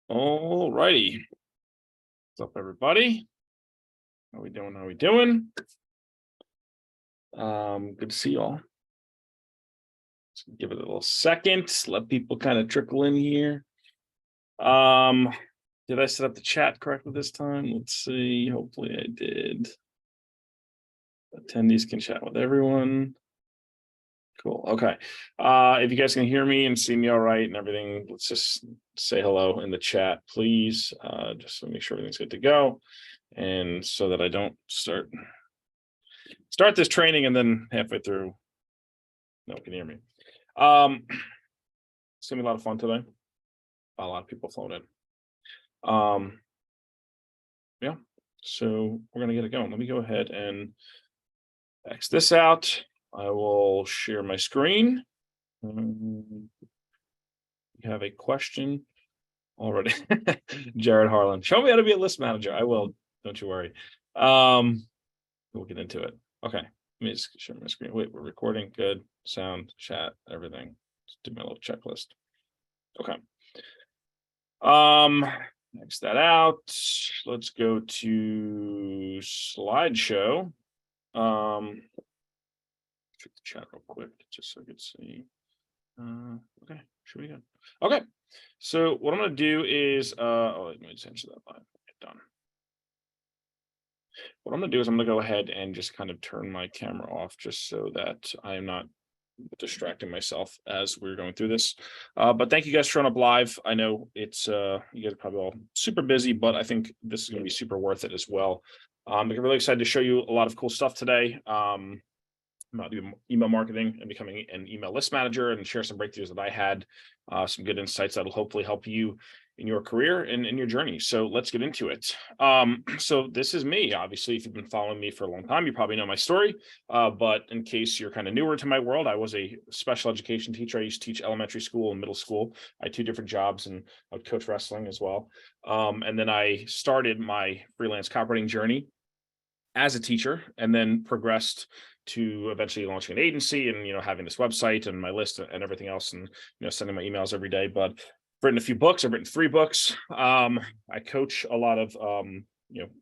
All righty. What's up, everybody? How we doing? How we doing? Good to see you all. Let's give it a little second. Let people kind of trickle in here. Did I set up the chat correctly this time? Let's see. Hopefully I did. Attendees can chat with everyone. Cool. Okay. If you guys can hear me and see me all right and everything, let's just say hello in the chat, please. Just to make sure everything's good to go. And so that I don't start this training and then halfway through, no one can hear me. It's gonna be a lot of fun today. A lot of people flown in. Yeah, so we're gonna get it going. Let me go ahead and X this out. I will share my screen. You have a question already. Jared Harlan, show me how to be a list manager. I will, don't you worry. We'll get into it. Okay, let me just share my screen. Wait, we're recording. Good. Sound, chat, everything. Let's do my little checklist. Okay. Next that out. Let's go to slideshow. Check the chat real quick just so I can see. Okay, should be good. Okay, so what I'm gonna do is let me just answer that line. Get done. What I'm gonna do is I'm gonna go ahead and just kind of turn my camera off just so that I am not distracting myself as we're going through this. But thank you guys for showing up live. I know it's you guys are probably all super busy, but I think this is gonna be super worth it as well. I'm really excited to show you a lot of cool stuff today. About email marketing and becoming an email list manager and share some breakthroughs that I had, some good insights that'll hopefully help you in your career and in your journey. So let's get into it. So this is me. Obviously, if you've been following me for a long time, you probably know my story. But in case you're kind of newer to my world, I was a special education teacher. I used to teach elementary school and middle school. I had 2 different jobs and I would coach wrestling as well. And then I started my freelance copywriting journey as a teacher and then progressed to eventually launching an agency and having this website and my list and everything else and sending my emails every day. But I've written a few books. I've written 3 books. I coach a lot of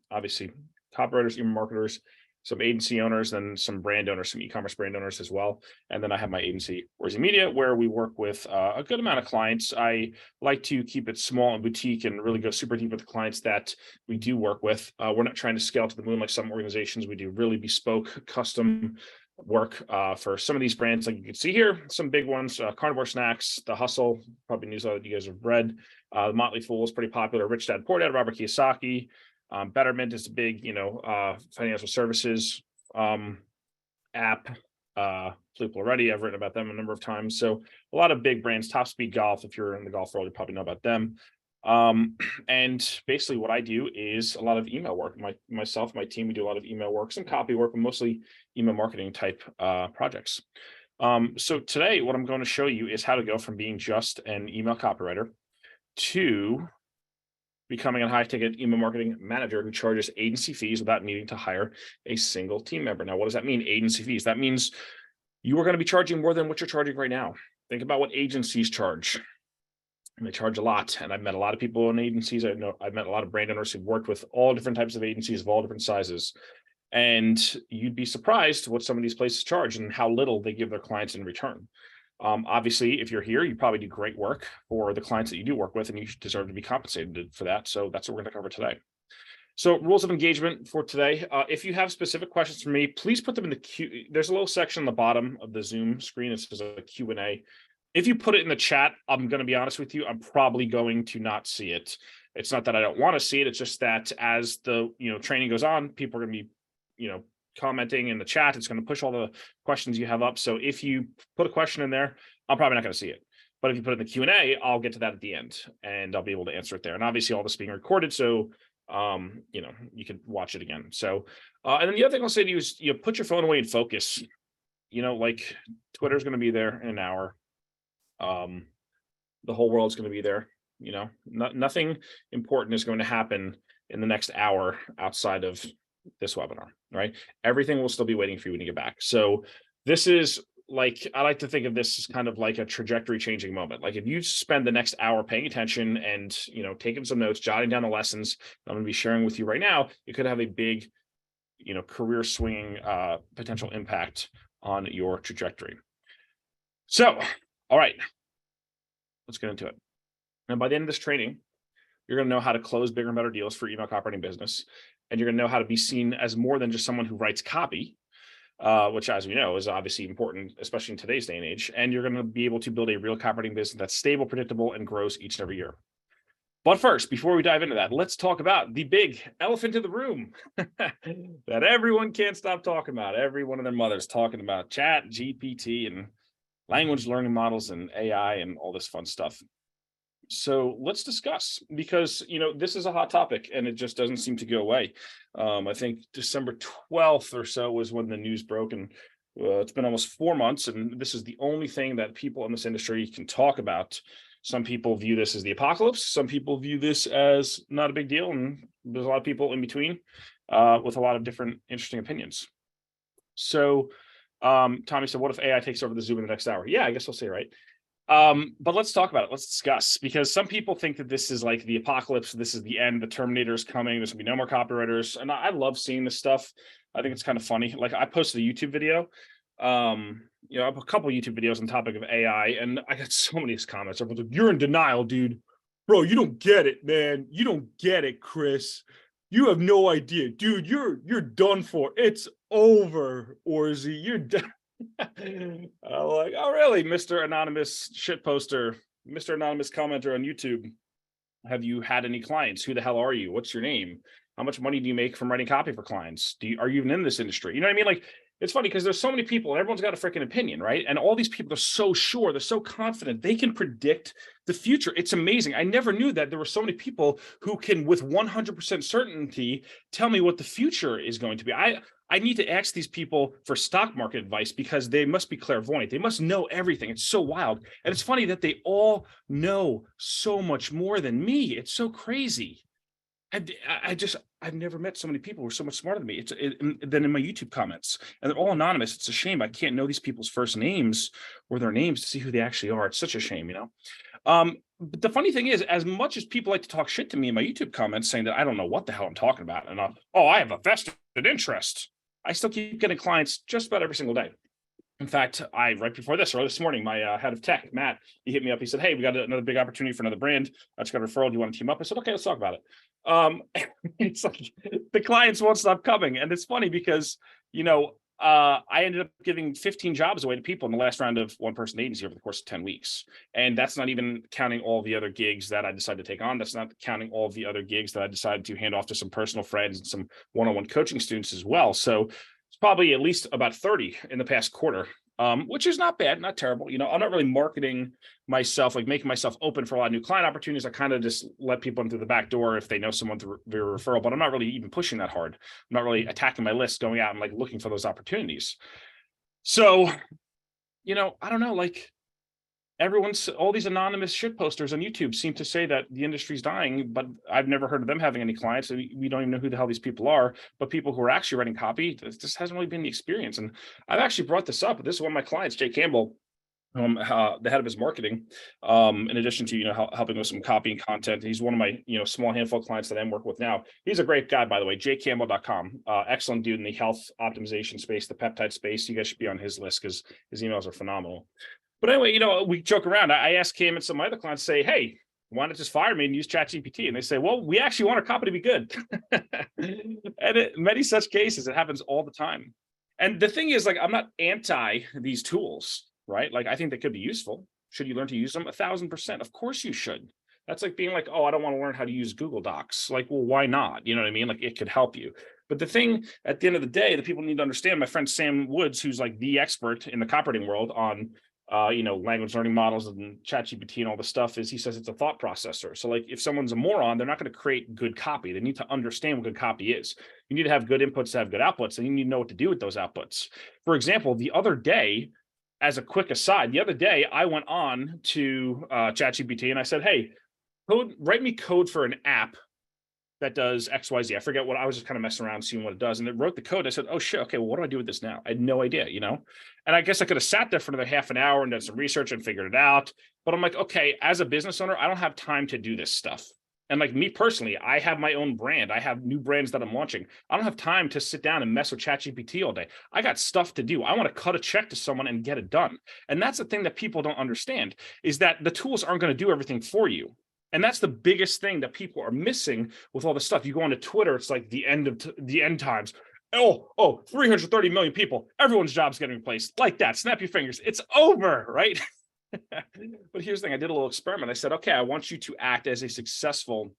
obviously copywriters, email marketers, some agency owners, and some brand owners, some e-commerce brand owners as well. And then I have my agency, Orzechowski Media, where we work with a good amount of clients. I like to keep it small and boutique and really go super deep with the clients that we do work with. We're not trying to scale to the moon like some organizations. We do really bespoke, custom work for some of these brands, like you can see here, some big ones, Carnivore Snacks, The Hustle, probably newsletter that you guys have read. The Motley Fool is pretty popular. Rich Dad Poor Dad, Robert Kiyosaki. Betterment is a big, financial services app. People already, I've written about them a number of times. So a lot of big brands. Top Speed Golf, if you're in the golf world, you probably know about them. And basically what I do is a lot of email work. Myself, my team, we do a lot of email work, some copy work, but mostly email marketing type projects. So today, what I'm going to show you is how to go from being just an email copywriter to becoming a high-ticket email marketing manager who charges agency fees without needing to hire a single team member. Now, what does that mean, agency fees? That means you are going to be charging more than what you're charging right now. Think about what agencies charge. And they charge a lot. And I've met a lot of people in agencies. I've met a lot of brand owners who've worked with all different types of agencies of all different sizes. And you'd be surprised what some of these places charge and how little they give their clients in return. Obviously, if you're here, you probably do great work for the clients that you do work with, and you deserve to be compensated for that. So that's what we're going to cover today. So rules of engagement for today. If you have specific questions for me, please put them in the Q. There's a little section on the bottom of the Zoom screen. It says a Q&A. If you put it in the chat, I'm going to be honest with you, I'm probably going to not see it. It's not that I don't want to see it. It's just that as the training goes on, people are going to be commenting in the chat. It's going to push all the questions you have up. So if you put a question in there, I'm probably not going to see it. But if you put it in the Q&A, I'll get to that at the end and I'll be able to answer it there. And obviously all this is being recorded, so you can watch it again. So and then the other thing I'll say to you is put your phone away and focus. Like Twitter's going to be there in an hour. The whole world's going to be there. Nothing important is going to happen in the next hour outside of this webinar, right? Everything will still be waiting for you when you get back. So this is like I like to think of this as kind of like a trajectory changing moment. Like if you spend the next hour paying attention and taking some notes, jotting down the lessons I'm going to be sharing with you right now, it could have a big career swinging potential impact on your trajectory. So, all right, let's get into it. And by the end of this training, you're going to know how to close bigger and better deals for email copywriting business, and you're going to know how to be seen as more than just someone who writes copy, which, as we know, is obviously important, especially in today's day and age. And you're going to be able to build a real copywriting business that's stable, predictable, and grows each and every year. But first, before we dive into that, let's talk about the big elephant in the room that everyone can't stop talking about. Every one of their mothers talking about Chat, GPT, and language learning models and AI and all this fun stuff. So let's discuss, because this is a hot topic and it just doesn't seem to go away. I think December 12th or so was when the news broke, and it's been almost 4 months, and this is the only thing that people in this industry can talk about. Some people view this as the apocalypse. Some people view this as not a big deal, and there's a lot of people in between with a lot of different interesting opinions. So Tommy said, what if AI takes over the Zoom in the next hour? Yeah, I guess I'll say right. But let's talk about it. Let's discuss, because some people think that this is like the apocalypse. This is the end. The Terminator is coming. There's gonna be no more copywriters. And I love seeing this stuff. I think it's kind of funny. Like I posted a YouTube video. I have a couple of YouTube videos on the topic of AI, and I got so many comments. Everyone's like, "You're in denial, dude. Bro, you don't get it, man. You don't get it, Chris. You have no idea, dude. You're done for. It's over, Orzy. You're done." I'm like, oh, really, Mr. Anonymous shit poster, Mr. Anonymous commenter on YouTube? Have you had any clients? Who the hell are you? What's your name? How much money do you make from writing copy for clients? Are you even in this industry? You know what I mean? Like, it's funny because there's so many people and everyone's got a freaking opinion, right? And all these people are so sure, they're so confident, they can predict the future. It's amazing. I never knew that there were so many people who can, with 100% certainty, tell me what the future is going to be. I need to ask these people for stock market advice, because they must be clairvoyant. They must know everything. It's so wild. And it's funny that they all know so much more than me. It's so crazy. I've never met so many people who are so much smarter than me. Than in my YouTube comments, and they're all anonymous. It's a shame I can't know these people's first names or their names to see who they actually are. It's such a shame, But the funny thing is, as much as people like to talk shit to me in my YouTube comments, saying that I don't know what the hell I'm talking about, and I have a vested interest, I still keep getting clients just about every single day. In fact, right before this, or this morning, my head of tech, Matt, he hit me up. He said, "Hey, we got another big opportunity for another brand. I just got a referral. Do you want to team up?" I said, "Okay, let's talk about it." It's like the clients won't stop coming, and it's funny because I ended up giving 15 jobs away to people in the last round of one-person agency over the course of 10 weeks, and that's not even counting all the other gigs that I decided to take on. That's not counting all the other gigs that I decided to hand off to some personal friends and some one-on-one coaching students as well. So it's probably at least about 30 in the past quarter, which is not bad, not terrible. I'm not really marketing myself, like making myself open for a lot of new client opportunities. I kind of just let people in through the back door if they know someone through their referral, but I'm not really even pushing that hard. I'm not really attacking my list, going out and like looking for those opportunities. So, I don't know, like all these anonymous shit posters on YouTube seem to say that the industry's dying, but I've never heard of them having any clients. And we don't even know who the hell these people are. But people who are actually writing copy, this hasn't really been the experience. And I've actually brought this up. This is one of my clients, Jay Campbell, the head of his marketing, in addition to helping with some copy and content. He's one of my small handful of clients that I'm working with now. He's a great guy, by the way. jcampbell.com, excellent dude in the health optimization space, the peptide space. You guys should be on his list because his emails are phenomenal. But anyway, we joke around. I asked him and some of my other clients, say, "Hey, why not just fire me and use ChatGPT?" And they say, "Well, we actually want our copy to be good." And in many such cases, it happens all the time. And the thing is, like, I'm not anti these tools, right? Like, I think they could be useful. Should you learn to use them? 1,000%. Of course you should. That's like being like, "Oh, I don't want to learn how to use Google Docs." Like, well, why not? You know what I mean? Like, it could help you. But the thing at the end of the day, the people need to understand, my friend Sam Woods, who's like the expert in the copywriting world on language learning models and ChatGPT and all this stuff, is he says it's a thought processor. So like if someone's a moron, they're not going to create good copy. They need to understand what good copy is. You need to have good inputs to have good outputs, and you need to know what to do with those outputs. For example, the other day, as a quick aside, I went on to ChatGPT and I said, "Hey, write me code for an app that does XYZ. I forget what I was just kind of messing around, seeing what it does. And it wrote the code. I said, oh shit, okay, well, what do I do with this now? I had no idea, And I guess I could have sat there for another half an hour and done some research and figured it out. But I'm like, okay, as a business owner, I don't have time to do this stuff. And like me personally, I have my own brand. I have new brands that I'm launching. I don't have time to sit down and mess with ChatGPT all day. I got stuff to do. I want to cut a check to someone and get it done. And that's the thing that people don't understand, is that the tools aren't going to do everything for you. And that's the biggest thing that people are missing with all this stuff. You go onto Twitter, it's like the end of the end times. 330 million people, everyone's job's getting replaced. Like that, snap your fingers, it's over, right? But here's the thing, I did a little experiment. I said, okay, I want you to act as a successful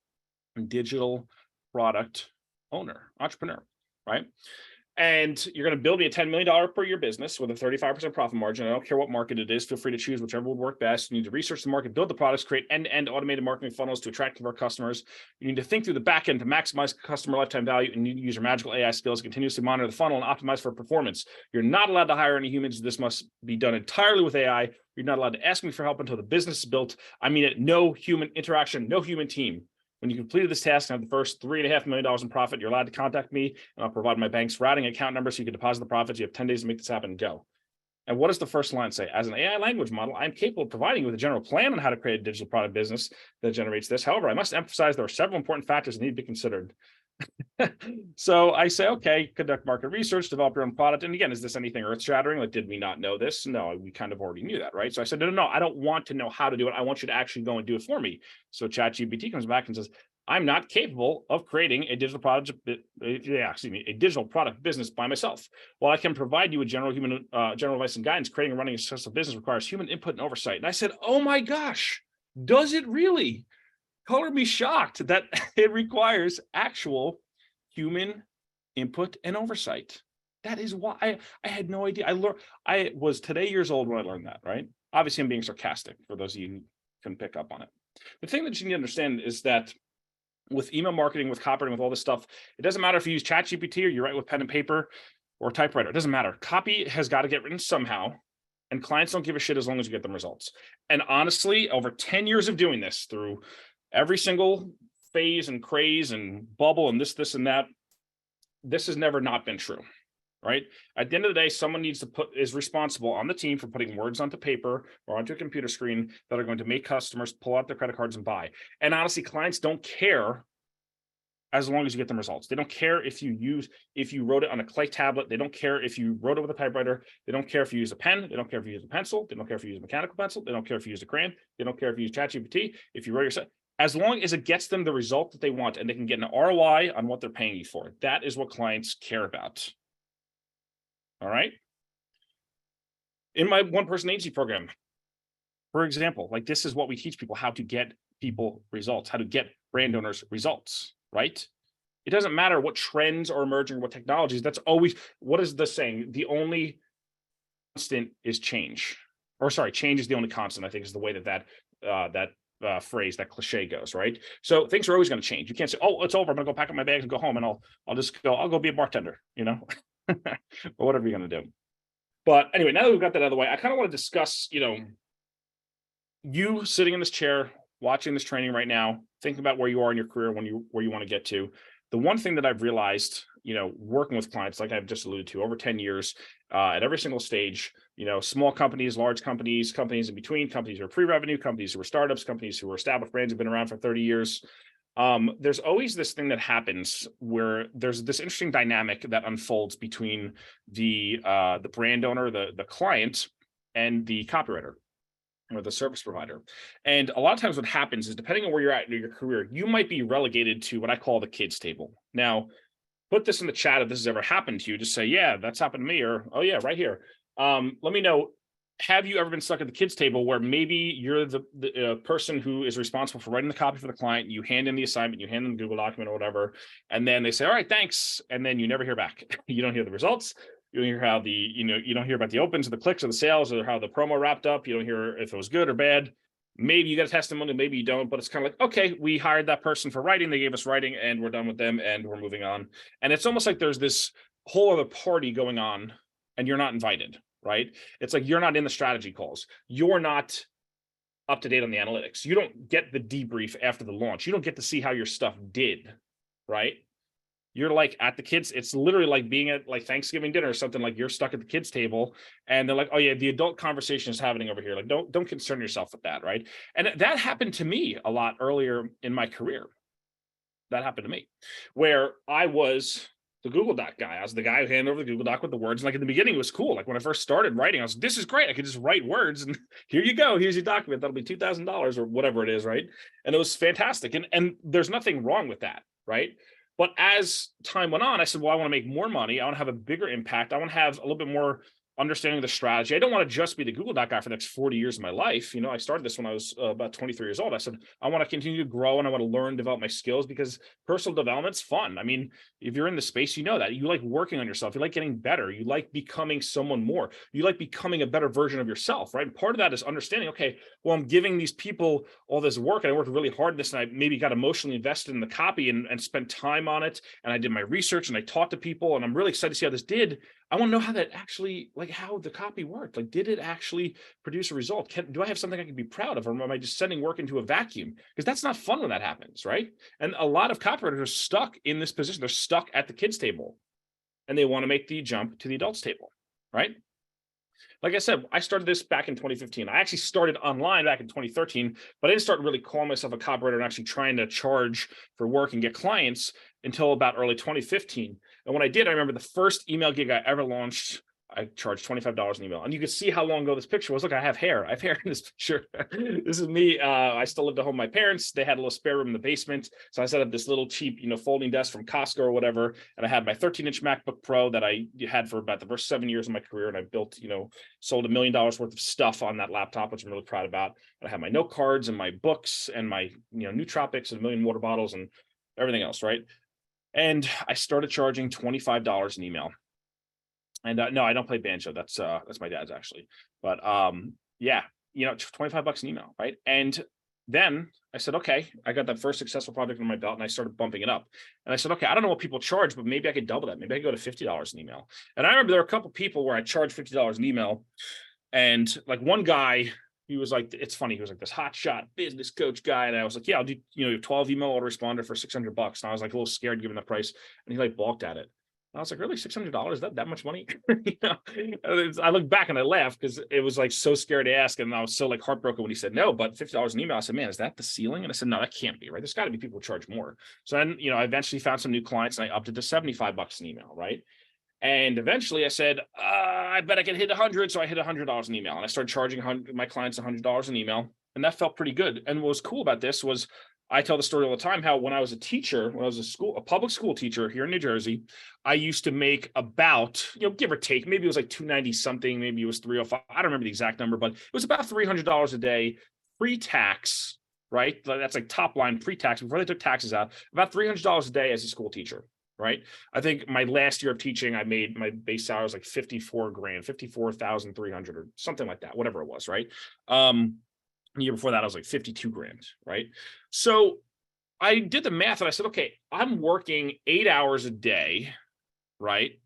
digital product owner, entrepreneur, right? And you're going to build me a $10 million per year business with a 35% profit margin. I don't care what market it is. Feel free to choose whichever would work best. You need to research the market, build the products, create end-to-end automated marketing funnels to attract our customers. You need to think through the back end to maximize customer lifetime value, and you need to use your magical AI skills to continuously monitor the funnel and optimize for performance. You're not allowed to hire any humans. This must be done entirely with AI. You're not allowed to ask me for help until the business is built. I mean it, no human interaction, no human team. When you completed this task and have the first $3.5 million in profit, you're allowed to contact me, and I'll provide my bank's routing account number so you can deposit the profits. You have 10 days to make this happen and go. And what does the first line say? As an AI language model, I'm capable of providing you with a general plan on how to create a digital product business that generates this. However, I must emphasize there are several important factors that need to be considered. So I say, okay, conduct market research, develop your own product. And again, is this anything earth shattering? Like, did we not know this? No, we kind of already knew that, right? So I said, no, I don't want to know how to do it. I want you to actually go and do it for me. So ChatGPT comes back and says, I'm not capable of creating a digital product, a digital product business by myself. While I can provide you with general advice and guidance, creating and running a successful business requires human input and oversight. And I said, oh my gosh, does it really? Color me shocked that it requires actual human input and oversight. That is why I had no idea. I was today years old when I learned that, right? Obviously, I'm being sarcastic for those of you who can pick up on it. The thing that you need to understand is that with email marketing, with copywriting, with all this stuff, it doesn't matter if you use ChatGPT or you write with pen and paper or typewriter. It doesn't matter. Copy has got to get written somehow, and clients don't give a shit as long as you get them results. And honestly, over 10 years of doing this, through every single phase and craze and bubble and this and that, this has never not been true, right? At the end of the day, someone is responsible on the team for putting words onto paper or onto a computer screen that are going to make customers pull out their credit cards and buy. And honestly, clients don't care as long as you get them results. They don't care if you wrote it on a clay tablet. They don't care if you wrote it with a typewriter. They don't care if you use a pen. They don't care if you use a pencil. They don't care if you use a mechanical pencil. They don't care if you use a crayon. They don't care if you use ChatGPT. If you wrote yourself, as long as it gets them the result that they want and they can get an ROI on what they're paying you for. That is what clients care about. All right. In my one-person agency program, for example, like this is what we teach people, how to get people results, how to get brand owners results, right? It doesn't matter what trends are emerging, what technologies, that's always, what is the saying? The only constant is change. Or sorry, change is the only constant, I think is the way that phrase, that cliche goes, right? So things are always going to change. You can't say, oh, it's over, I'm gonna go pack up my bags and go home and I'll go be a bartender, or whatever you're going to do. But anyway, now that we've got that out of the way, I kind of want to discuss, you sitting in this chair, watching this training right now, thinking about where you are in your career, where you want to get to. The one thing that I've realized, working with clients, like I've just alluded to, over 10 years, at every single stage, small companies, large companies, companies in between, companies who are pre-revenue, companies who are startups, companies who are established brands who've been around for 30 years. There's always this thing that happens where there's this interesting dynamic that unfolds between the brand owner, the client, and the copywriter or the service provider. And a lot of times what happens is, depending on where you're at in your career, you might be relegated to what I call the kids table. Now, put this in the chat if this has ever happened to you. Just say, yeah, that's happened to me, or, oh yeah, right here. Let me know, have you ever been stuck at the kids table where maybe you're the person who is responsible for writing the copy for the client, you hand in the assignment, you hand them the Google document or whatever, and then they say, all right, thanks. And then you never hear back. You don't hear the results. You don't hear how you don't hear about the opens or the clicks or the sales or how the promo wrapped up. You don't hear if it was good or bad. Maybe you get a testimony, maybe you don't, but it's kind of like, okay, we hired that person for writing. They gave us writing and we're done with them and we're moving on. And it's almost like there's this whole other party going on and you're not invited, right? It's like you're not in the strategy calls. You're not up to date on the analytics. You don't get the debrief after the launch. You don't get to see how your stuff did. right? You're like at the kids, it's literally like being at like Thanksgiving dinner or something, like you're stuck at the kids table and they're like, oh yeah, the adult conversation is happening over here. Like, don't concern yourself with that, right? And that happened to me a lot earlier in my career. That happened to me, where I was the Google Doc guy. I was the guy who handed over the Google Doc with the words. And like in the beginning, it was cool. Like when I first started writing, I was like, this is great. I could just write words and here you go. Here's your document. That'll be $2,000 or whatever it is, right? And it was fantastic. And there's nothing wrong with that, right? But as time went on, I said, well, I want to make more money. I want to have a bigger impact. I want to have a little bit more understanding the strategy. I don't want to just be the Google Doc guy for the next 40 years of my life. You know, I started this when I was about 23 years old. I said, I want to continue to grow and I want to learn, develop my skills because personal development's fun. I mean, if you're in the space, you know that you like working on yourself. You like getting better. You like becoming someone more. You like becoming a better version of yourself, right? And part of that is understanding, okay, well, I'm giving these people all this work and I worked really hard on this and I maybe got emotionally invested in the copy and spent time on it. And I did my research and I talked to people and I'm really excited to see how this did. I want to know how that actually, like how the copy worked. Like, did it actually produce a result? Do I have something I can be proud of? Or am I just sending work into a vacuum? Because that's not fun when that happens, right? And a lot of copywriters are stuck in this position. They're stuck at the kids' table and they want to make the jump to the adults' table, right? Like I said, I started this back in 2015. I actually started online back in 2013, but I didn't start really calling myself a copywriter and actually trying to charge for work and get clients until about early 2015. And when I did, I remember the first email gig I ever launched, I charged $25 an email. And you can see how long ago this picture was. Look, I have hair. I have hair in this picture. This is me. I still lived at home with my parents. They had a little spare room in the basement. So I set up this little cheap, folding desk from Costco or whatever. And I had my 13-inch MacBook Pro that I had for about the first 7 years of my career. And I built, sold $1 million worth of stuff on that laptop, which I'm really proud about. And I had my note cards and my books and my, nootropics and 1 million water bottles and everything else, right? And I started charging $25 an email. And no, I don't play banjo. That's my dad's actually. But yeah, $25 an email, right? And then I said, okay, I got that first successful project on my belt and I started bumping it up. And I said, okay, I don't know what people charge, but maybe I could double that. Maybe I could go to $50 an email. And I remember there were a couple people where I charged $50 an email. And like one guy, he was like, it's funny, he was like this hotshot business coach guy. And I was like, yeah, I'll do, 12 email autoresponder for $600. And I was like a little scared given the price. And he like balked at it. I was like, really, $600? That much money? I look back and I laugh because it was like so scared to ask. And I was so like heartbroken when he said no, but $50 an email. I said, man, is that the ceiling? And I said, no, that can't be, right? There's got to be people who charge more. So then, I eventually found some new clients and I upped it to $75 an email, right? And eventually I said, I bet I can hit 100. So I hit $100 an email and I started charging my clients $100 an email. And that felt pretty good. And what was cool about this was I tell the story all the time how when I was a teacher, when I was a public school teacher here in New Jersey, I used to make about, give or take, maybe it was like 290 something, maybe it was 305. I don't remember the exact number, but it was about $300 a day pre-tax, right? That's like top line pre-tax before they took taxes out, about $300 a day as a school teacher, right? I think my last year of teaching, I made my base salary was like 54 grand, 54,300 or something like that, whatever it was, right? The year before that, I was like 52 grand, right? So I did the math and I said, okay, I'm working 8 hours a day, right?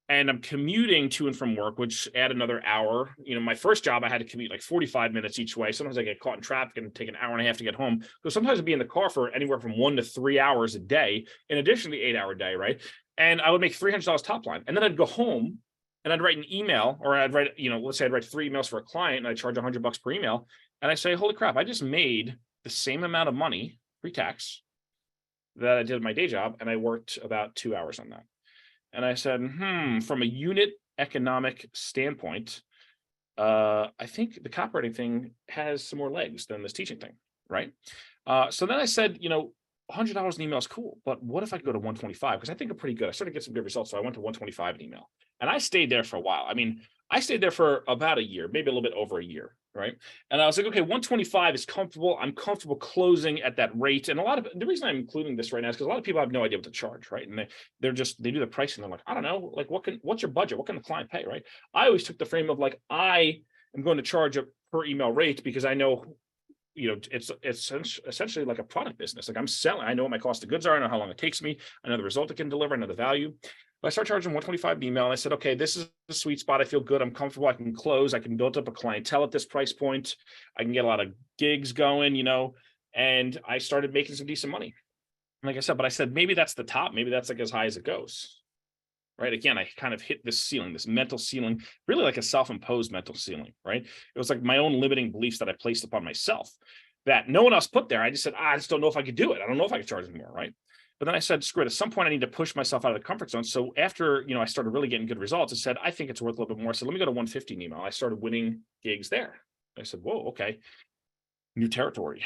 And I'm commuting to and from work, which add another hour. My first job, I had to commute like 45 minutes each way. Sometimes I get caught in traffic and take an hour and a half to get home. So sometimes I'd be in the car for anywhere from 1 to 3 hours a day, in addition to the 8-hour day, right? And I would make $300 top line. And then I'd go home and I'd write an email, or I'd write, let's say I'd write 3 emails for a client and I charge $100 per email. And I say, holy crap, I just made the same amount of money pre-tax that I did at my day job. And I worked about 2 hours on that. And I said, from a unit economic standpoint, I think the copywriting thing has some more legs than this teaching thing, right? So then I said, $100 an email is cool, but what if I go to 125? Because I think I'm pretty good. I started to get some good results. So I went to 125 an email and I stayed there for a while. I mean, I stayed there for about a year, maybe a little bit over a year, right? And I was like, okay, 125 is comfortable. I'm comfortable closing at that rate. And the reason I'm including this right now is because a lot of people have no idea what to charge, right? And they do the pricing. They're like, I don't know, like what's your budget? What can the client pay, right? I always took the frame of like, I am going to charge a per email rate because I know it's essentially like a product business. Like I'm selling, I know what my cost of goods are. I know how long it takes me. I know the result it can deliver. I know the value. But I started charging 125 an email and I said, okay, this is the sweet spot. I feel good. I'm comfortable. I can close. I can build up a clientele at this price point. I can get a lot of gigs going, and I started making some decent money. Like I said, but I said, maybe that's the top. Maybe that's like as high as it goes. Right. Again, I kind of hit this ceiling, this mental ceiling, really like a self-imposed mental ceiling. Right. It was like my own limiting beliefs that I placed upon myself that no one else put there. I just said, I just don't know if I could do it. I don't know if I could charge anymore. Right. But then I said, screw it. At some point, I need to push myself out of the comfort zone. So after, I started really getting good results, I said, I think it's worth a little bit more. So let me go to 150 in email. I started winning gigs there. I said, whoa, okay. New territory,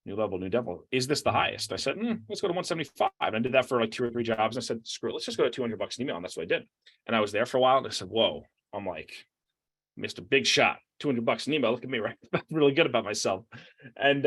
new level, new devil. Is this the highest? I said, let's go to 175. And I did that for like 2 or 3 jobs. And I said, screw it, let's just go to $200 an email. And that's what I did. And I was there for a while. And I said, whoa, I'm like, missed a big shot. $200 an email. Look at me, right? I'm really good about myself. And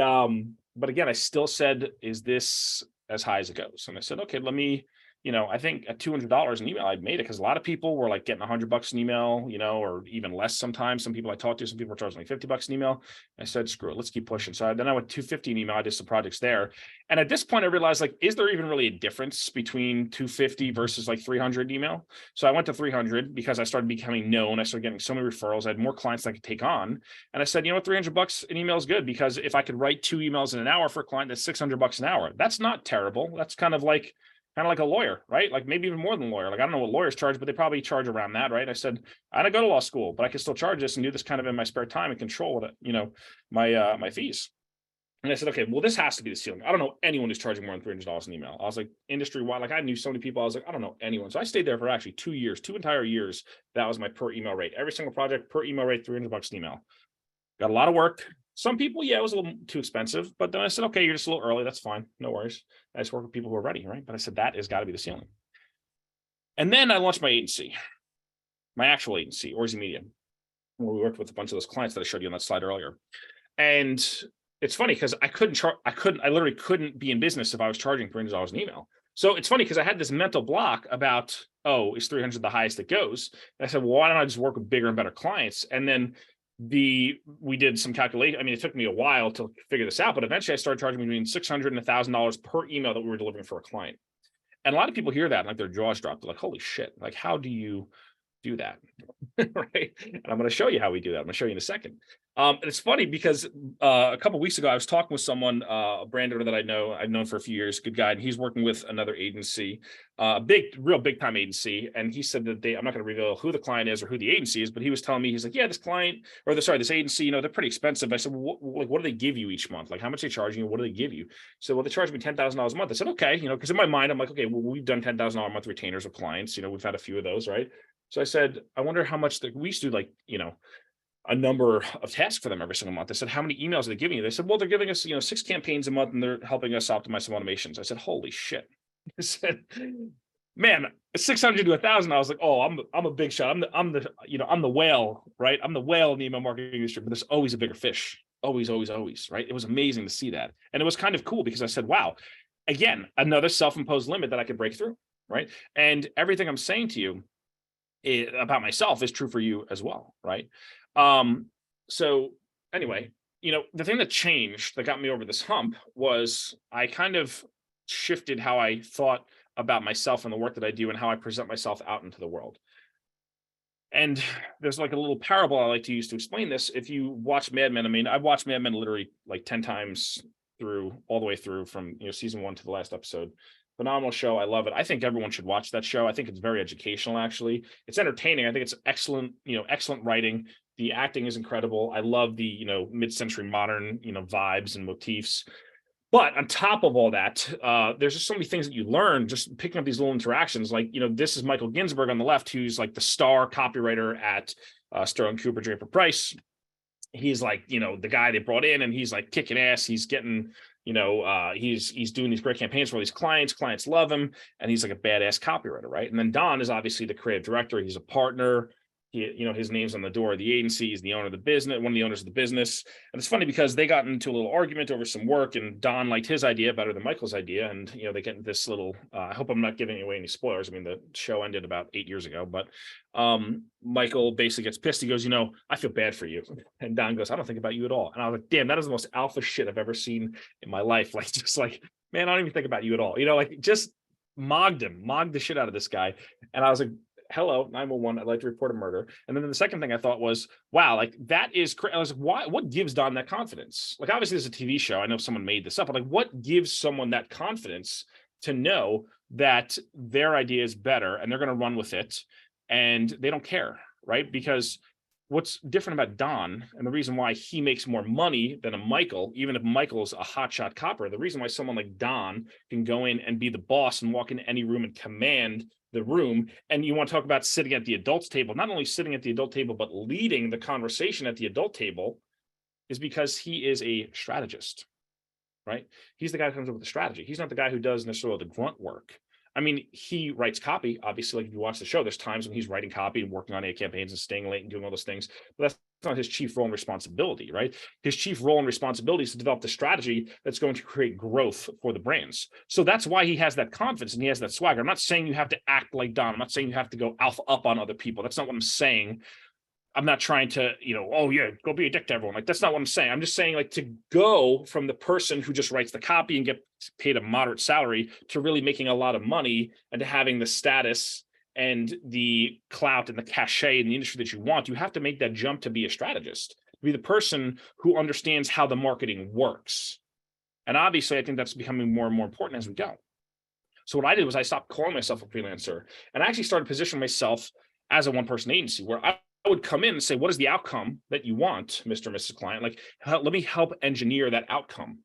but again, I still said, is this as high as it goes? And I said, okay, let me, I think at $200 an email, I'd made it because a lot of people were like getting $100 an email, or even less sometimes. Some people I talked to, some people were charging like $50 an email. I said, screw it, let's keep pushing. So then I went 250 an email. I did some projects there. And at this point, I realized, like, is there even really a difference between 250 versus like 300 email? So I went to 300 because I started becoming known. I started getting so many referrals. I had more clients that I could take on. And I said, you know what, $300 an email is good, because if I could write 2 emails in an hour for a client, that's $600 an hour. That's not terrible. That's kind of like a lawyer, right? Like maybe even more than a lawyer. Like I don't know what lawyers charge, but they probably charge around that, right? I said, I didn't go to law school, but I can still charge this and do this kind of in my spare time and control what, my fees. And I said, okay, well, this has to be the ceiling. I don't know anyone who's charging more than $300 an email. I was like, industry wide, like I knew so many people. I was like, I don't know anyone. So I stayed there for actually 2 years, 2 entire years. That was my per email rate. Every single project per email rate, $300 an email. Got a lot of work. Some people, yeah, it was a little too expensive, but then I said, okay, you're just a little early. That's fine. No worries. I just work with people who are ready, right? But I said, that has got to be the ceiling. And then I launched my agency, my actual agency, Orzy Media, where we worked with a bunch of those clients that I showed you on that slide earlier. And it's funny because I literally couldn't be in business if I was charging $300 an email. So it's funny because I had this mental block about, oh, is 300 the highest it goes? And I said, well, why don't I just work with bigger and better clients? And then we did some calculation. I mean, it took me a while to figure this out, but eventually I started charging between $600 and $1,000 per email that we were delivering for a client. And a lot of people hear that and like their jaws drop. They're like, holy shit, like how do you do that? Right. And I'm going to show you how we do that. I'm going to show you in a second. And it's funny because a couple of weeks ago, I was talking with someone, a brand owner that I've known for a few years, good guy, and he's working with another agency, real big time agency. And he said that I'm not going to reveal who the client is or who the agency is, but he was telling me, he's like, yeah, this agency, they're pretty expensive. I said, well, what do they give you each month? Like, how much are they charging you? What do they give you? So, well, they charge me $10,000 a month. I said, okay, because in my mind, I'm like, okay, well, we've done $10,000 a month retainers with clients. We've had a few of those, right? So I said, I wonder how much we used to do, like, a number of tasks for them every single month. I said, how many emails are they giving you? They said, well, they're giving us, 6 campaigns a month and they're helping us optimize some automations. I said, holy shit. I said, man, 600 to 1,000. I was like, oh, I'm a big shot. I'm the whale, right? I'm the whale in the email marketing industry, but there's always a bigger fish. Always, always, always, right? It was amazing to see that. And it was kind of cool because I said, wow, again, another self-imposed limit that I could break through, right? And everything I'm saying to you about myself is true for you as well, right? So anyway, the thing that changed that got me over this hump was I kind of shifted how I thought about myself and the work that I do and how I present myself out into the world. And there's like a little parable I like to use to explain this. If you watch Mad Men, I mean, I've watched Mad Men literally like 10 times all the way through from, season 1 to the last episode. Phenomenal show. I love it. I think everyone should watch that show. I think it's very educational, actually. It's entertaining. I think it's excellent, excellent writing. The acting is incredible. I love the, mid-century modern, vibes and motifs. But on top of all that, there's just so many things that you learn just picking up these little interactions. Like, this is Michael Ginsberg on the left, who's like the star copywriter at Sterling Cooper, Draper Price. He's like, the guy they brought in and he's like kicking ass. He's getting, he's doing these great campaigns for these clients. Clients love him. And he's like a badass copywriter, right? And then Don is obviously the creative director. He's a partner. His name's on the door of the agency. He's the owner of the business, one of the owners of the business. And it's funny because they got into a little argument over some work and Don liked his idea better than Michael's idea. And, they get into this little, I hope I'm not giving away any spoilers. I mean, the show ended about 8 years ago, but Michael basically gets pissed. He goes, I feel bad for you. And Don goes, I don't think about you at all. And I was like, damn, that is the most alpha shit I've ever seen in my life. Like, just like, man, I don't even think about you at all. Like just mogged the shit out of this guy. And I was like, hello, 911, I'd like to report a murder. And then the second thing I thought was, wow, like that is I was like, what gives Don that confidence? Like, obviously there's a TV show. I know someone made this up, but like what gives someone that confidence to know that their idea is better and they're going to run with it and they don't care, right? Because what's different about Don and the reason why he makes more money than a Michael, even if Michael's a hotshot copper, the reason why someone like Don can go in and be the boss and walk into any room and command the room. And you want to talk about sitting at the adults table, not only sitting at the adult table, but leading the conversation at the adult table, is because he is a strategist, right? He's the guy who comes up with the strategy. He's not the guy who does necessarily the grunt work. I mean, he writes copy. Obviously, like if you watch the show, there's times when he's writing copy and working on ad campaigns and staying late and doing all those things. But that's not his chief role and responsibility, right? His chief role and responsibility is to develop the strategy that's going to create growth for the brands. So that's why he has that confidence and he has that swagger. I'm not saying you have to act like Don. I'm not saying you have to go alpha up on other people. That's not what I'm saying. I'm not trying to, oh yeah, go be a dick to everyone. Like, that's not what I'm saying. I'm just saying, like, to go from the person who just writes the copy and get paid a moderate salary to really making a lot of money and to having the status and the clout and the cachet in the industry that you want, you have to make that jump to be a strategist, to be the person who understands how the marketing works. And obviously, I think that's becoming more and more important as we go. So what I did was I stopped calling myself a freelancer and I actually started positioning myself as a one-person agency where I would come in and say, what is the outcome that you want, Mr. and Mrs. Client? Like, let me help engineer that outcome,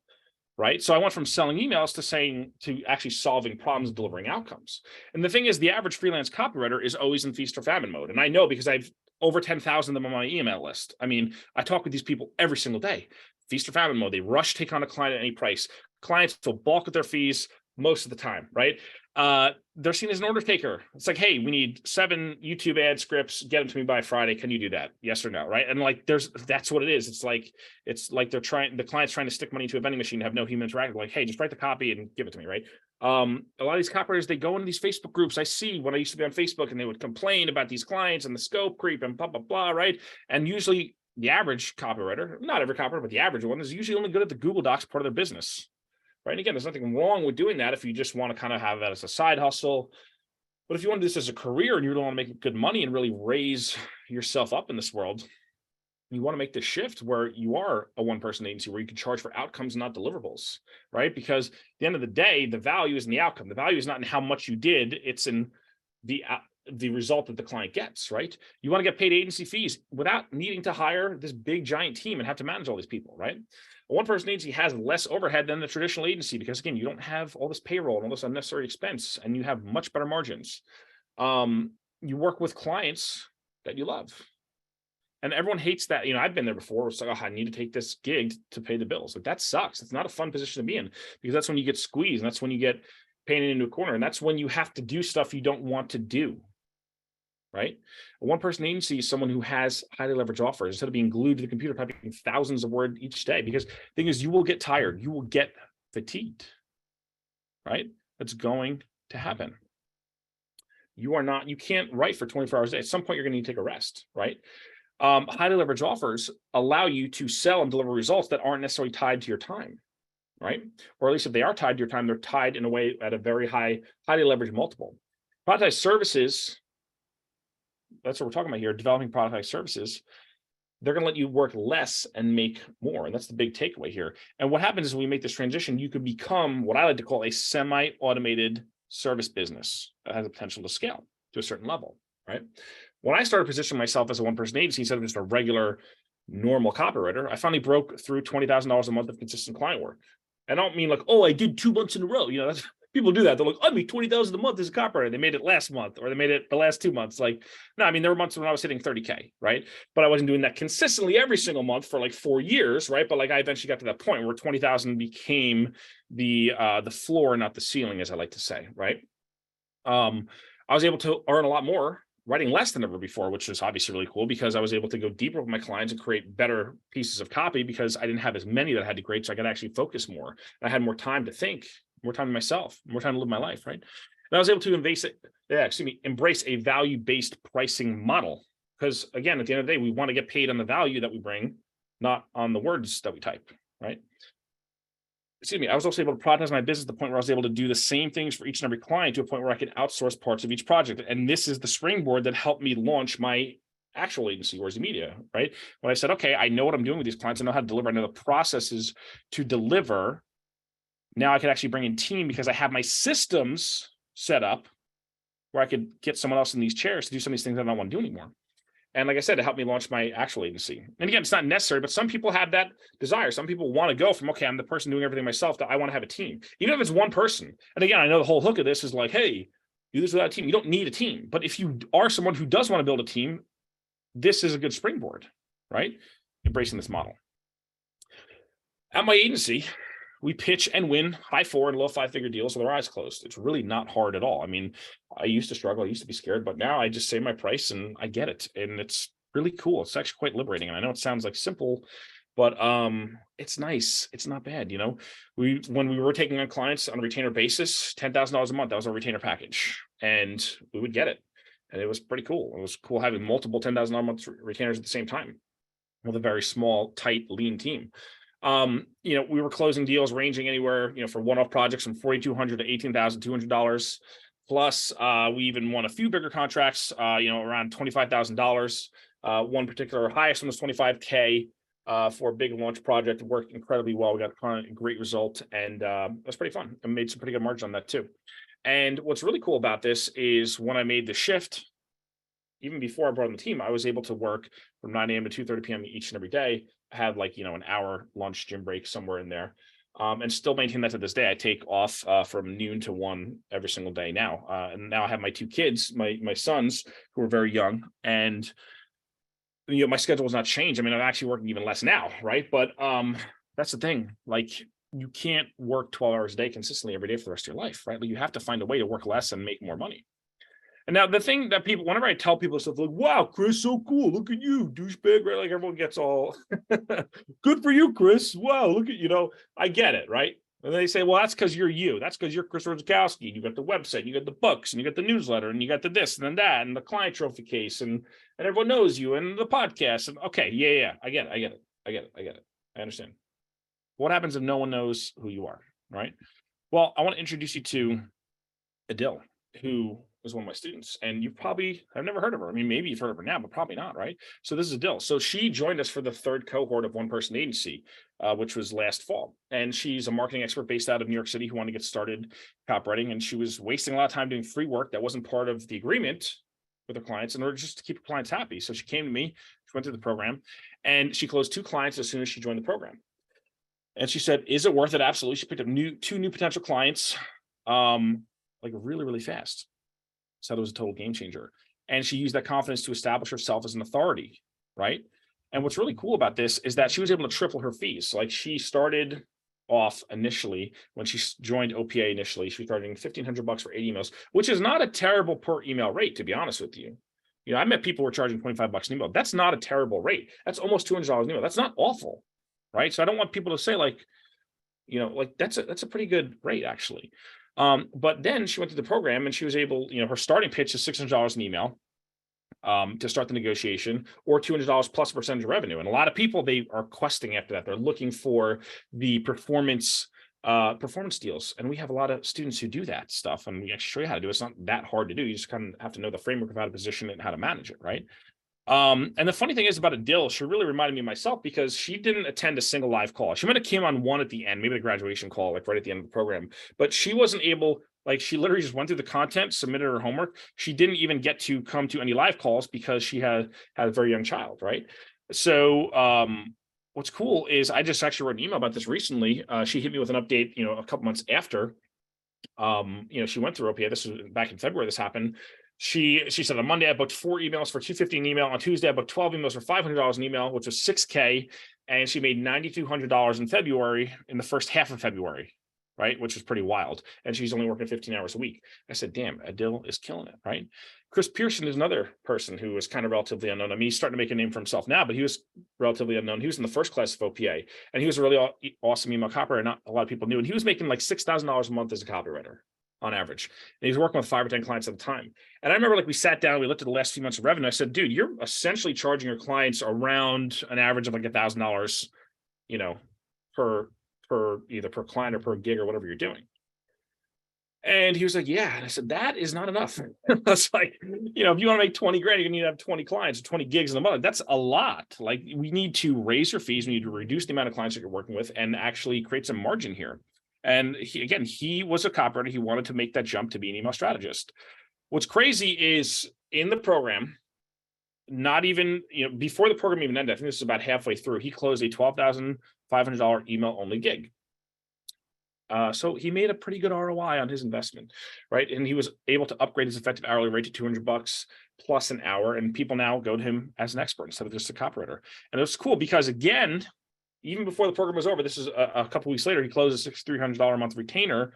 right? So I went from selling emails to actually solving problems and delivering outcomes. And the thing is, the average freelance copywriter is always in feast or famine mode. And I know because I've over 10,000 of them on my email list. I mean, I talk with these people every single day. Feast or famine mode. They rush, take on a client at any price. Clients will balk at their fees most of the time, right? They're seen as an order taker. It's like, hey, we need 7 YouTube ad scripts, get them to me by Friday. Can you do that? Yes or no, right? And like, that's what it is. It's like the client's trying to stick money into a vending machine, have no human interaction. Like, hey, just write the copy and give it to me, right? A lot of these copywriters, they go into these Facebook groups. I see when I used to be on Facebook and they would complain about these clients and the scope creep and blah, blah, blah, right? And usually the average copywriter, not every copywriter, but the average one is usually only good at the Google Docs part of their business. Right. And again, there's nothing wrong with doing that if you just want to kind of have that as a side hustle. But if you want to do this as a career and you don't want to make good money and really raise yourself up in this world, you want to make the shift where you are a one-person agency where you can charge for outcomes, not deliverables, right? Because at the end of the day, the value is in the outcome. The value is not in how much you did. It's in the result that the client gets, right? You want to get paid agency fees without needing to hire this big giant team and have to manage all these people, right? A one-person agency has less overhead than the traditional agency because, again, you don't have all this payroll and all this unnecessary expense, and you have much better margins. You work with clients that you love. And everyone hates that. I've been there before. It's like, oh, I need to take this gig to pay the bills. Like, that sucks. It's not a fun position to be in because that's when you get squeezed and that's when you get painted into a corner. And that's when you have to do stuff you don't want to do. Right? A one-person agency is someone who has highly leveraged offers instead of being glued to the computer, typing thousands of words each day. Because the thing is, you will get tired, you will get fatigued. Right? That's going to happen. You can't write for 24 hours a day. At some point, you're going to need to take a rest, right? Highly leveraged offers allow you to sell and deliver results that aren't necessarily tied to your time, right? Or at least if they are tied to your time, they're tied in a way at a very highly leveraged multiple. Productized services, that's what we're talking about here, developing productized services. They're going to let you work less and make more. And that's the big takeaway here. And what happens is when we make this transition, you could become what I like to call a semi-automated service business that has the potential to scale to a certain level, right? When I started positioning myself as a one-person agency instead of just a regular, normal copywriter, I finally broke through $20,000 a month of consistent client work. And I don't mean like, oh, I did 2 months in a row. That's people do that. They're like, I made $20,000 a month as a copywriter. They made it last month, or they made it the last 2 months. Like, no, I mean, there were months when I was hitting 30K, right? But I wasn't doing that consistently every single month for like 4 years, right? But like, I eventually got to that point where 20,000 became the floor, not the ceiling, as I like to say, right? I was able to earn a lot more writing less than ever before, which was obviously really cool because I was able to go deeper with my clients and create better pieces of copy because I didn't have as many that I had to create, so I could actually focus more. And I had more time to think, more time to myself, more time to live my life, right? And I was able to embrace a value-based pricing model because, again, at the end of the day, we want to get paid on the value that we bring, not on the words that we type, right? I was also able to productize my business to the point where I was able to do the same things for each and every client to a point where I could outsource parts of each project. And this is the springboard that helped me launch my actual agency, Orzechowski Media, right? When I said, okay, I know what I'm doing with these clients. I know how to deliver. I know the processes to deliver Now I could actually bring in team because I have my systems set up where I could get someone else in these chairs to do some of these things I don't want to do anymore. And like I said, it helped me launch my actual agency. And again, it's not necessary, but some people have that desire. Some people want to go from, okay, I'm the person doing everything myself, to I want to have a team, even if it's one person. And again, I know the whole hook of this is like, hey, do this without a team. You don't need a team. But if you are someone who does want to build a team, this is a good springboard, right? Embracing this model. At my agency, we pitch and win high 4 and low 5-figure deals with our eyes closed. It's really not hard at all. I mean, I used to struggle. I used to be scared, but now I just say my price and I get it. And it's really cool. It's actually quite liberating. And I know it sounds like simple, but it's nice. It's not bad. You know, when we were taking on clients on a retainer basis, $10,000 a month, that was our retainer package, and we would get it. And it was pretty cool. It was cool having multiple $10,000 a month retainers at the same time with a very small, tight, lean team. You know, we were closing deals ranging anywhere, you know, for one-off projects from $4,200 to $18,200. Plus, we even won a few bigger contracts, you know, around $25,000. One particular highest one was $25K for a big launch project. It worked incredibly well. We got a great result, and it was pretty fun. I made some pretty good margin on that too. And what's really cool about this is when I made the shift, even before I brought on the team, I was able to work from 9 a.m. to 2:30 p.m. each and every day. I had like, you know, an hour lunch gym break somewhere in there, and still maintain that to this day. I take off from noon to 1 every single day now. And now I have my 2 kids, my sons, who are very young, and you know, my schedule has not changed. I mean, I'm actually working even less now, right? But that's the thing. Like, you can't work 12 hours a day consistently every day for the rest of your life, right? Like, you have to find a way to work less and make more money. And now the thing that people, whenever I tell people stuff like, wow, Chris, so cool, look at you, douchebag, right? Like, everyone gets all good for you, Chris. Wow, look at, you know, I get it, right? And they say, well, that's because you're you. That's because you're Chris Orzechowski. And you got the website, you got the books, and you got the newsletter, and you got the this and then that, and the client trophy case, and everyone knows you, and the podcast. And okay, yeah, I get it. I understand. What happens if no one knows who you are, right? Well, I want to introduce you to Adil, who was one of my students, and I've never heard of her. I mean, maybe you've heard of her now, but probably not, right? So this is Adil. So she joined us for the 3rd cohort of One Person Agency, which was last fall. And she's a marketing expert based out of New York City who wanted to get started copywriting. And she was wasting a lot of time doing free work that wasn't part of the agreement with her clients in order just to keep her clients happy. So she came to me, she went through the program, and she closed 2 clients as soon as she joined the program. And she said, is it worth it? Absolutely. She picked up 2 new potential clients, like really, really fast. So it was a total game changer. And she used that confidence to establish herself as an authority, right? And what's really cool about this is that she was able to triple her fees. Like, she started off initially, when she joined OPA initially, she was charging $1,500 for 8 emails, which is not a terrible per email rate, to be honest with you. You know, I met people who were charging $25 an email. That's not a terrible rate. That's almost $200 an email. That's not awful, right? So I don't want people to say like, you know, like that's a pretty good rate, actually. But then she went through the program and she was able, you know, her starting pitch is $600 an email to start the negotiation, or $200 plus a percentage of revenue. And a lot of people, they are questing after that. They're looking for the performance deals. And we have a lot of students who do that stuff, and we actually show you how to do it. It's not that hard to do. You just kind of have to know the framework of how to position it and how to manage it, right? And the funny thing is about Adil, she really reminded me of myself, because she didn't attend a single live call. She might have came on one at the end, maybe the graduation call, like right at the end of the program, but she wasn't able, like, she literally just went through the content, submitted her homework. She didn't even get to come to any live calls because she had a very young child, right? So what's cool is I just actually wrote an email about this recently. She hit me with an update, you know, a couple months after, you know, she went through OPA. This was back in February, this happened. She said on Monday I booked 4 emails for $250 an email. On Tuesday I booked 12 emails for $500 an email, which was $6K, and she made $9,200 in February, in the first half of February, right? Which was pretty wild. And she's only working 15 hours a week. I said, damn, Adil is killing it, right? Chris Pearson is another person who was kind of relatively unknown. I mean, he's starting to make a name for himself now, but he was relatively unknown. He was in the first class of OPA, and he was a really awesome email copywriter. Not a lot of people knew, and he was making like $6,000 a month as a copywriter on average. And he was working with 5 or 10 clients at a time. And I remember, like, we sat down, we looked at the last few months of revenue. I said, dude, you're essentially charging your clients around an average of like $1,000, you know, per either per client or per gig or whatever you're doing. And he was like, yeah. And I said, that is not enough. I was like, you know, if you want to make 20 grand, you need to have 20 clients, 20 gigs in a month. That's a lot. Like, we need to raise your fees. We need to reduce the amount of clients that you're working with and actually create some margin here. And he was a copywriter. He wanted to make that jump to be an email strategist. What's crazy is in the program, not even, before the program even ended, I think this is about halfway through, he closed a $12,500 email only gig. So he made a pretty good ROI on his investment, right? And he was able to upgrade his effective hourly rate to $200 plus an hour. And people now go to him as an expert instead of just a copywriter. And it was cool because, again, even before the program was over, this is a couple weeks later, he closed a $6,300 a month retainer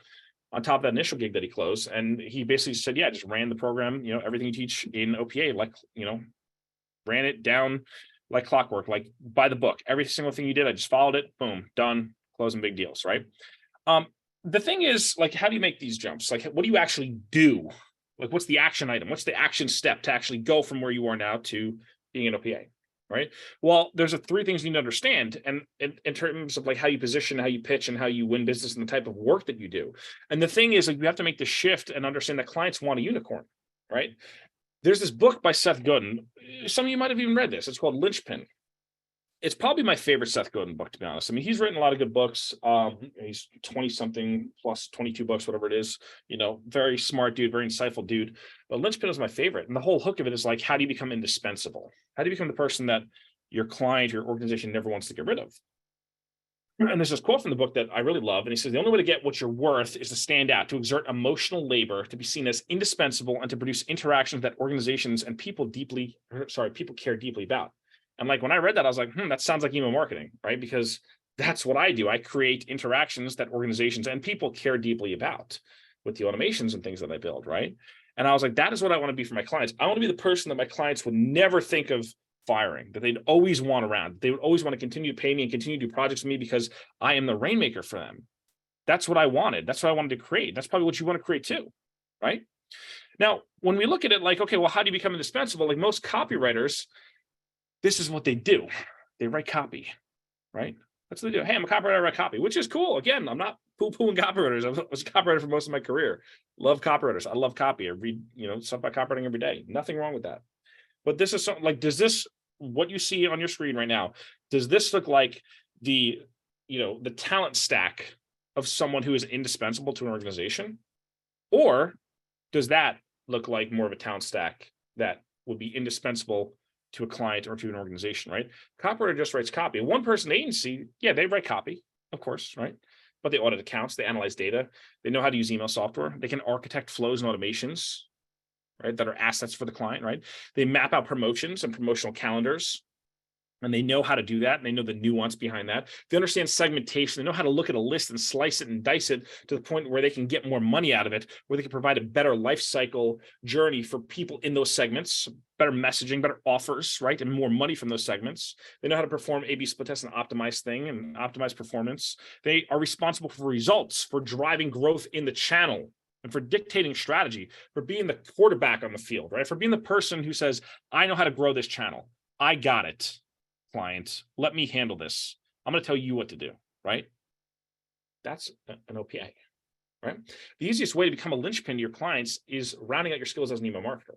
on top of that initial gig that he closed. And he basically said, yeah, just ran the program, everything you teach in OPA, like, ran it down like clockwork, like by the book. Every single thing you did, I just followed it, boom, done, closing big deals, right? The thing is, like, how do you make these jumps? Like, what do you actually do? Like, what's the action item? What's the action step to actually go from where you are now to being an OPA, right? Well, there's three things you need to understand, and in terms of like how you position, how you pitch, and how you win business, and the type of work that you do. And the thing is, like, you have to make the shift and understand that clients want a unicorn, right? There's this book by Seth Godin. Some of you might have even read this. It's called Linchpin. It's probably my favorite Seth Godin book, to be honest. I mean, he's written a lot of good books. He's 20 something plus 22 books, whatever it is, very smart dude, very insightful dude. But Linchpin is my favorite. And the whole hook of it is like, how do you become indispensable? How do you become the person that your client, your organization never wants to get rid of? And there's this quote from the book that I really love. And he says, the only way to get what you're worth is to stand out, to exert emotional labor, to be seen as indispensable, and to produce interactions that organizations and people care deeply about. And like, when I read that, I was like, that sounds like email marketing, right? Because that's what I do. I create interactions that organizations and people care deeply about with the automations and things that I build, right? And I was like, that is what I want to be for my clients. I want to be the person that my clients would never think of firing, that they'd always want around. They would always want to continue to pay me and continue to do projects with me because I am the rainmaker for them. That's what I wanted. That's what I wanted to create. That's probably what you want to create too, right? Now, when we look at it like, okay, well, how do you become indispensable? Like most copywriters, this is what they do. They write copy, right? That's what they do. Hey, I'm a copywriter, I write copy, which is cool. Again, I'm not poo-pooing copywriters. I was a copywriter for most of my career. Love copywriters. I love copy. I read, stuff about copywriting every day. Nothing wrong with that. But this is something like, what you see on your screen right now, does this look like the talent stack of someone who is indispensable to an organization? Or does that look like more of a talent stack that would be indispensable to a client or to an organization, right? Copywriter just writes copy. One person agency, yeah, they write copy, of course, right? But they audit accounts, they analyze data, they know how to use email software, they can architect flows and automations, right, that are assets for the client, right? They map out promotions and promotional calendars, and they know how to do that, and they know the nuance behind that. They understand segmentation. They know how to look at a list and slice it and dice it to the point where they can get more money out of it, where they can provide a better life cycle journey for people in those segments, better messaging, better offers, right, and more money from those segments. They know how to perform A/B split tests and optimize thing and optimize performance. They are responsible for results, for driving growth in the channel, and for dictating strategy, for being the quarterback on the field, right? For being the person who says, I know how to grow this channel. I got it, client. Let me handle this. I'm going to tell you what to do, right? That's an OPA, right? The easiest way to become a linchpin to your clients is rounding out your skills as an email marketer.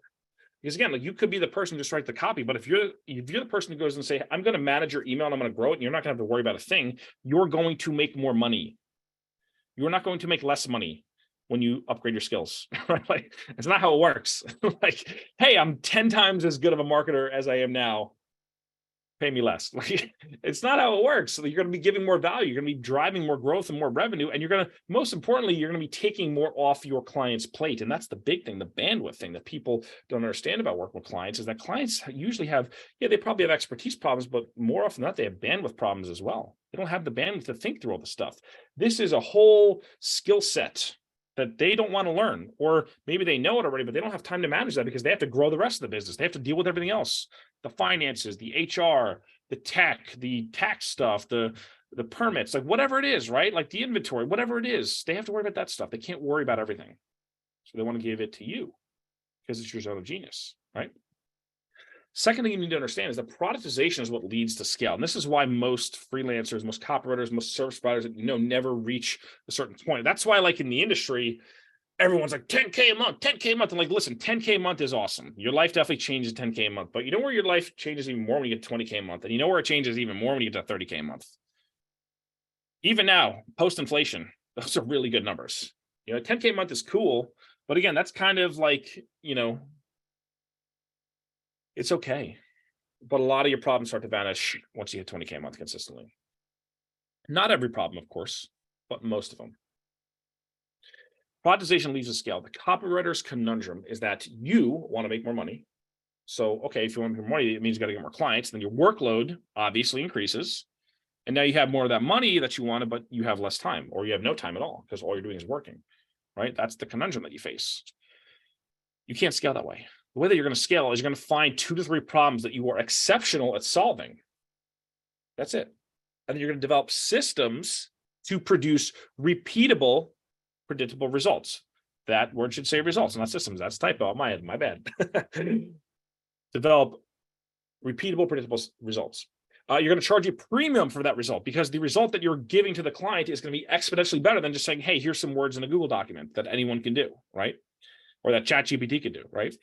Because again, like, you could be the person to just write the copy, but if you're the person who goes and say, I'm going to manage your email and I'm going to grow it, and you're not going to have to worry about a thing, you're going to make more money. You're not going to make less money when you upgrade your skills, right? Like, it's not how it works. Like, hey, I'm 10 times as good of a marketer as I am now. Pay me less. Like, it's not how it works. So you're going to be giving more value. You're going to be driving more growth and more revenue. And you're going to, most importantly, you're going to be taking more off your client's plate. And that's the big thing, the bandwidth thing that people don't understand about working with clients, is that clients usually have, they probably have expertise problems, but more often than not, they have bandwidth problems as well. They don't have the bandwidth to think through all the stuff. This is a whole skill set that they don't want to learn, or maybe they know it already, but they don't have time to manage that because they have to grow the rest of the business. They have to deal with everything else, the finances, the HR, the tech, the tax stuff, the permits, like whatever it is, right? Like the inventory, whatever it is, they have to worry about that stuff. They can't worry about everything. So they want to give it to you because it's your zone of genius, right? Second thing you need to understand is that productization is what leads to scale. And this is why most freelancers, most copywriters, most service providers, never reach a certain point. That's why, like, in the industry, everyone's like 10K a month, 10K a month. I'm like, listen, 10K a month is awesome. Your life definitely changes 10K a month. But you know where your life changes even more? When you get 20K a month. And you know where it changes even more? When you get to 30K a month. Even now, post-inflation, Those are really good numbers. 10K a month is cool, but again, that's kind of like, it's okay. But a lot of your problems start to vanish once you hit 20K a month consistently. Not every problem, of course, but most of them. Productization leaves a scale. The copywriter's conundrum is that you want to make more money. So, okay, if you want to make more money, it means you got to get more clients. Then your workload obviously increases. And now you have more of that money that you wanted, but you have less time, or you have no time at all because all you're doing is working, right? That's the conundrum that you face. You can't scale that way. The way that you're going to scale is you're going to find 2 to 3 problems that you are exceptional at solving. That's it. And then you're going to develop systems to produce repeatable, predictable results. That word should say results, not systems. That's typo. My bad. Develop repeatable, predictable results. You're going to charge a premium for that result because the result that you're giving to the client is going to be exponentially better than just saying, hey, here's some words in a Google document that anyone can do, right? Or that ChatGPT can do, right?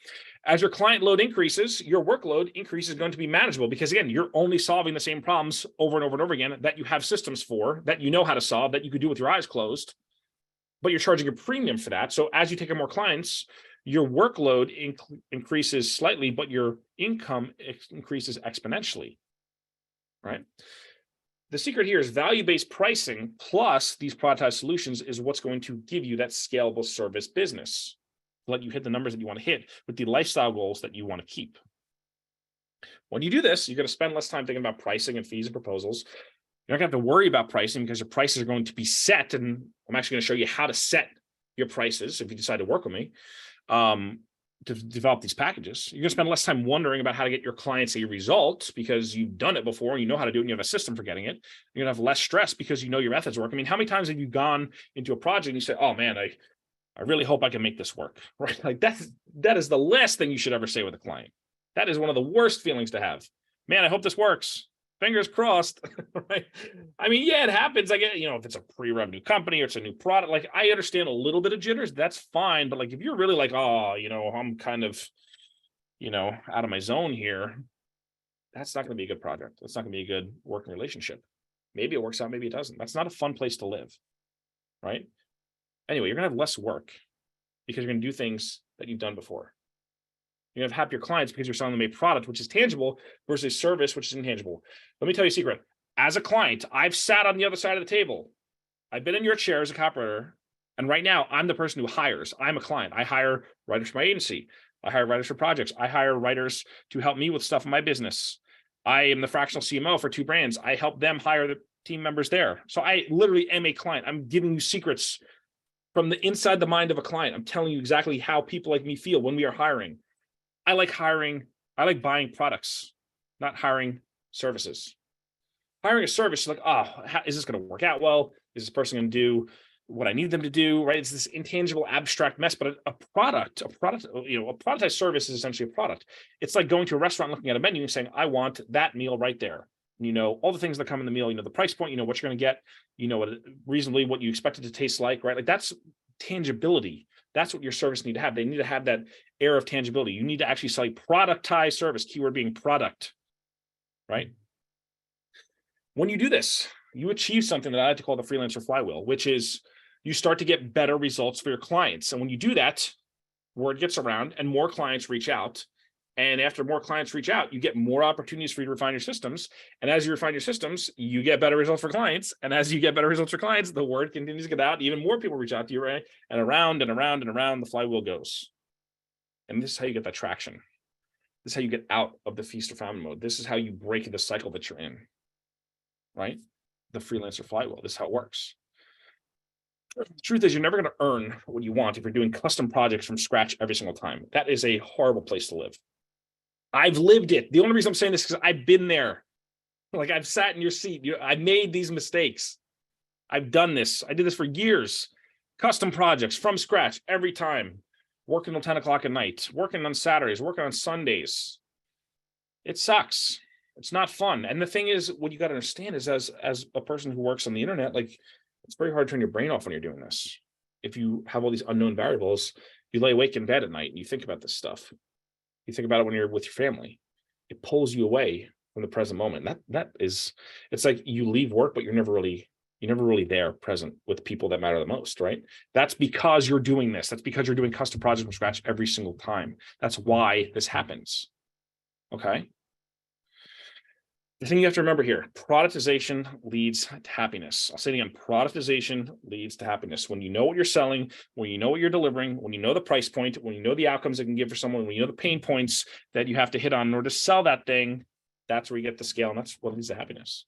As your client load increases, your workload increase is going to be manageable because, again, you're only solving the same problems over and over and over again that you have systems for, that you know how to solve, that you could do with your eyes closed, but you're charging a premium for that. So as you take on more clients, your workload increases slightly, but your income increases exponentially, right? The secret here is value-based pricing plus these productized solutions is what's going to give you that scalable service business. Let you hit the numbers that you want to hit with the lifestyle goals that you want to keep. When you do this, you're going to spend less time thinking about pricing and fees and proposals. You're not going to have to worry about pricing because your prices are going to be set. And I'm actually going to show you how to set your prices if you decide to work with me to develop these packages. You're going to spend less time wondering about how to get your clients a result because you've done it before and you know how to do it and you have a system for getting it. You're going to have less stress because you know your methods work. I mean, how many times have you gone into a project and you say, oh man, I really hope I can make this work, right? Like that is the last thing you should ever say with a client. That is one of the worst feelings to have. Man, I hope this works. Fingers crossed, right? I mean, yeah, it happens. I get, if it's a pre-revenue company or it's a new product, like I understand a little bit of jitters, that's fine. But like, if you're really like, oh, I'm kind of, out of my zone here, that's not going to be a good project. That's not going to be a good working relationship. Maybe it works out, maybe it doesn't. That's not a fun place to live, right? Anyway, you're going to have less work because you're going to do things that you've done before. You're going to have happier clients because you're selling them a product, which is tangible versus service, which is intangible. Let me tell you a secret. As a client, I've sat on the other side of the table. I've been in your chair as a copywriter. And right now, I'm the person who hires. I'm a client. I hire writers for my agency. I hire writers for projects. I hire writers to help me with stuff in my business. I am the fractional CMO for 2 brands. I help them hire the team members there. So I literally am a client. I'm giving you secrets from the inside the mind of a client. I'm telling you exactly how people like me feel when we are hiring. I like hiring. I like buying products, not hiring services. Hiring a service, you're like, is this going to work out well? Is this person going to do what I need them to do? Right? It's this intangible, abstract mess. But a product, a productized service is essentially a product. It's like going to a restaurant, looking at a menu, and saying, "I want that meal right there." All the things that come in the meal. The price point. What you're going to get. Reasonably what you expect it to taste like. Right? Like that's tangibility. That's what your service need to have. They need to have that air of tangibility. You need to actually sell a productized service, keyword being product, right? When you do this, you achieve something that I like to call the freelancer flywheel, which is you start to get better results for your clients. And when you do that, word gets around and more clients reach out. And after more clients reach out, you get more opportunities for you to refine your systems. And as you refine your systems, you get better results for clients. And as you get better results for clients, the word continues to get out. Even more people reach out to you, right? And around and around and around the flywheel goes. And this is how you get that traction. This is how you get out of the feast or famine mode. This is how you break the cycle that you're in, right? The freelancer flywheel. This is how it works. The truth is, you're never going to earn what you want if you're doing custom projects from scratch every single time. That is a horrible place to live. I've lived it. The only reason I'm saying this is because I've been there. Like I've sat in your seat. I've made these mistakes. I've done this. I did this for years. Custom projects from scratch every time. Working till 10 o'clock at night. Working on Saturdays. Working on Sundays. It sucks. It's not fun. And the thing is, what you got to understand is as a person who works on the internet, like it's very hard to turn your brain off when you're doing this. If you have all these unknown variables, you lay awake in bed at night and you think about this stuff. You think about it when you're with your family. It pulls you away from the present moment. That is, it's like you leave work, but you're never really You're never really there present with people that matter the most, right? That's because you're doing this. That's because you're doing custom projects from scratch every single time. That's why this happens. Okay. The thing you have to remember here, productization leads to happiness. I'll say it again, productization leads to happiness. When you know what you're selling, when you know what you're delivering, when you know the price point, when you know the outcomes it can give for someone, when you know the pain points that you have to hit on in order to sell that thing, that's where you get the scale, and that's what leads to happiness.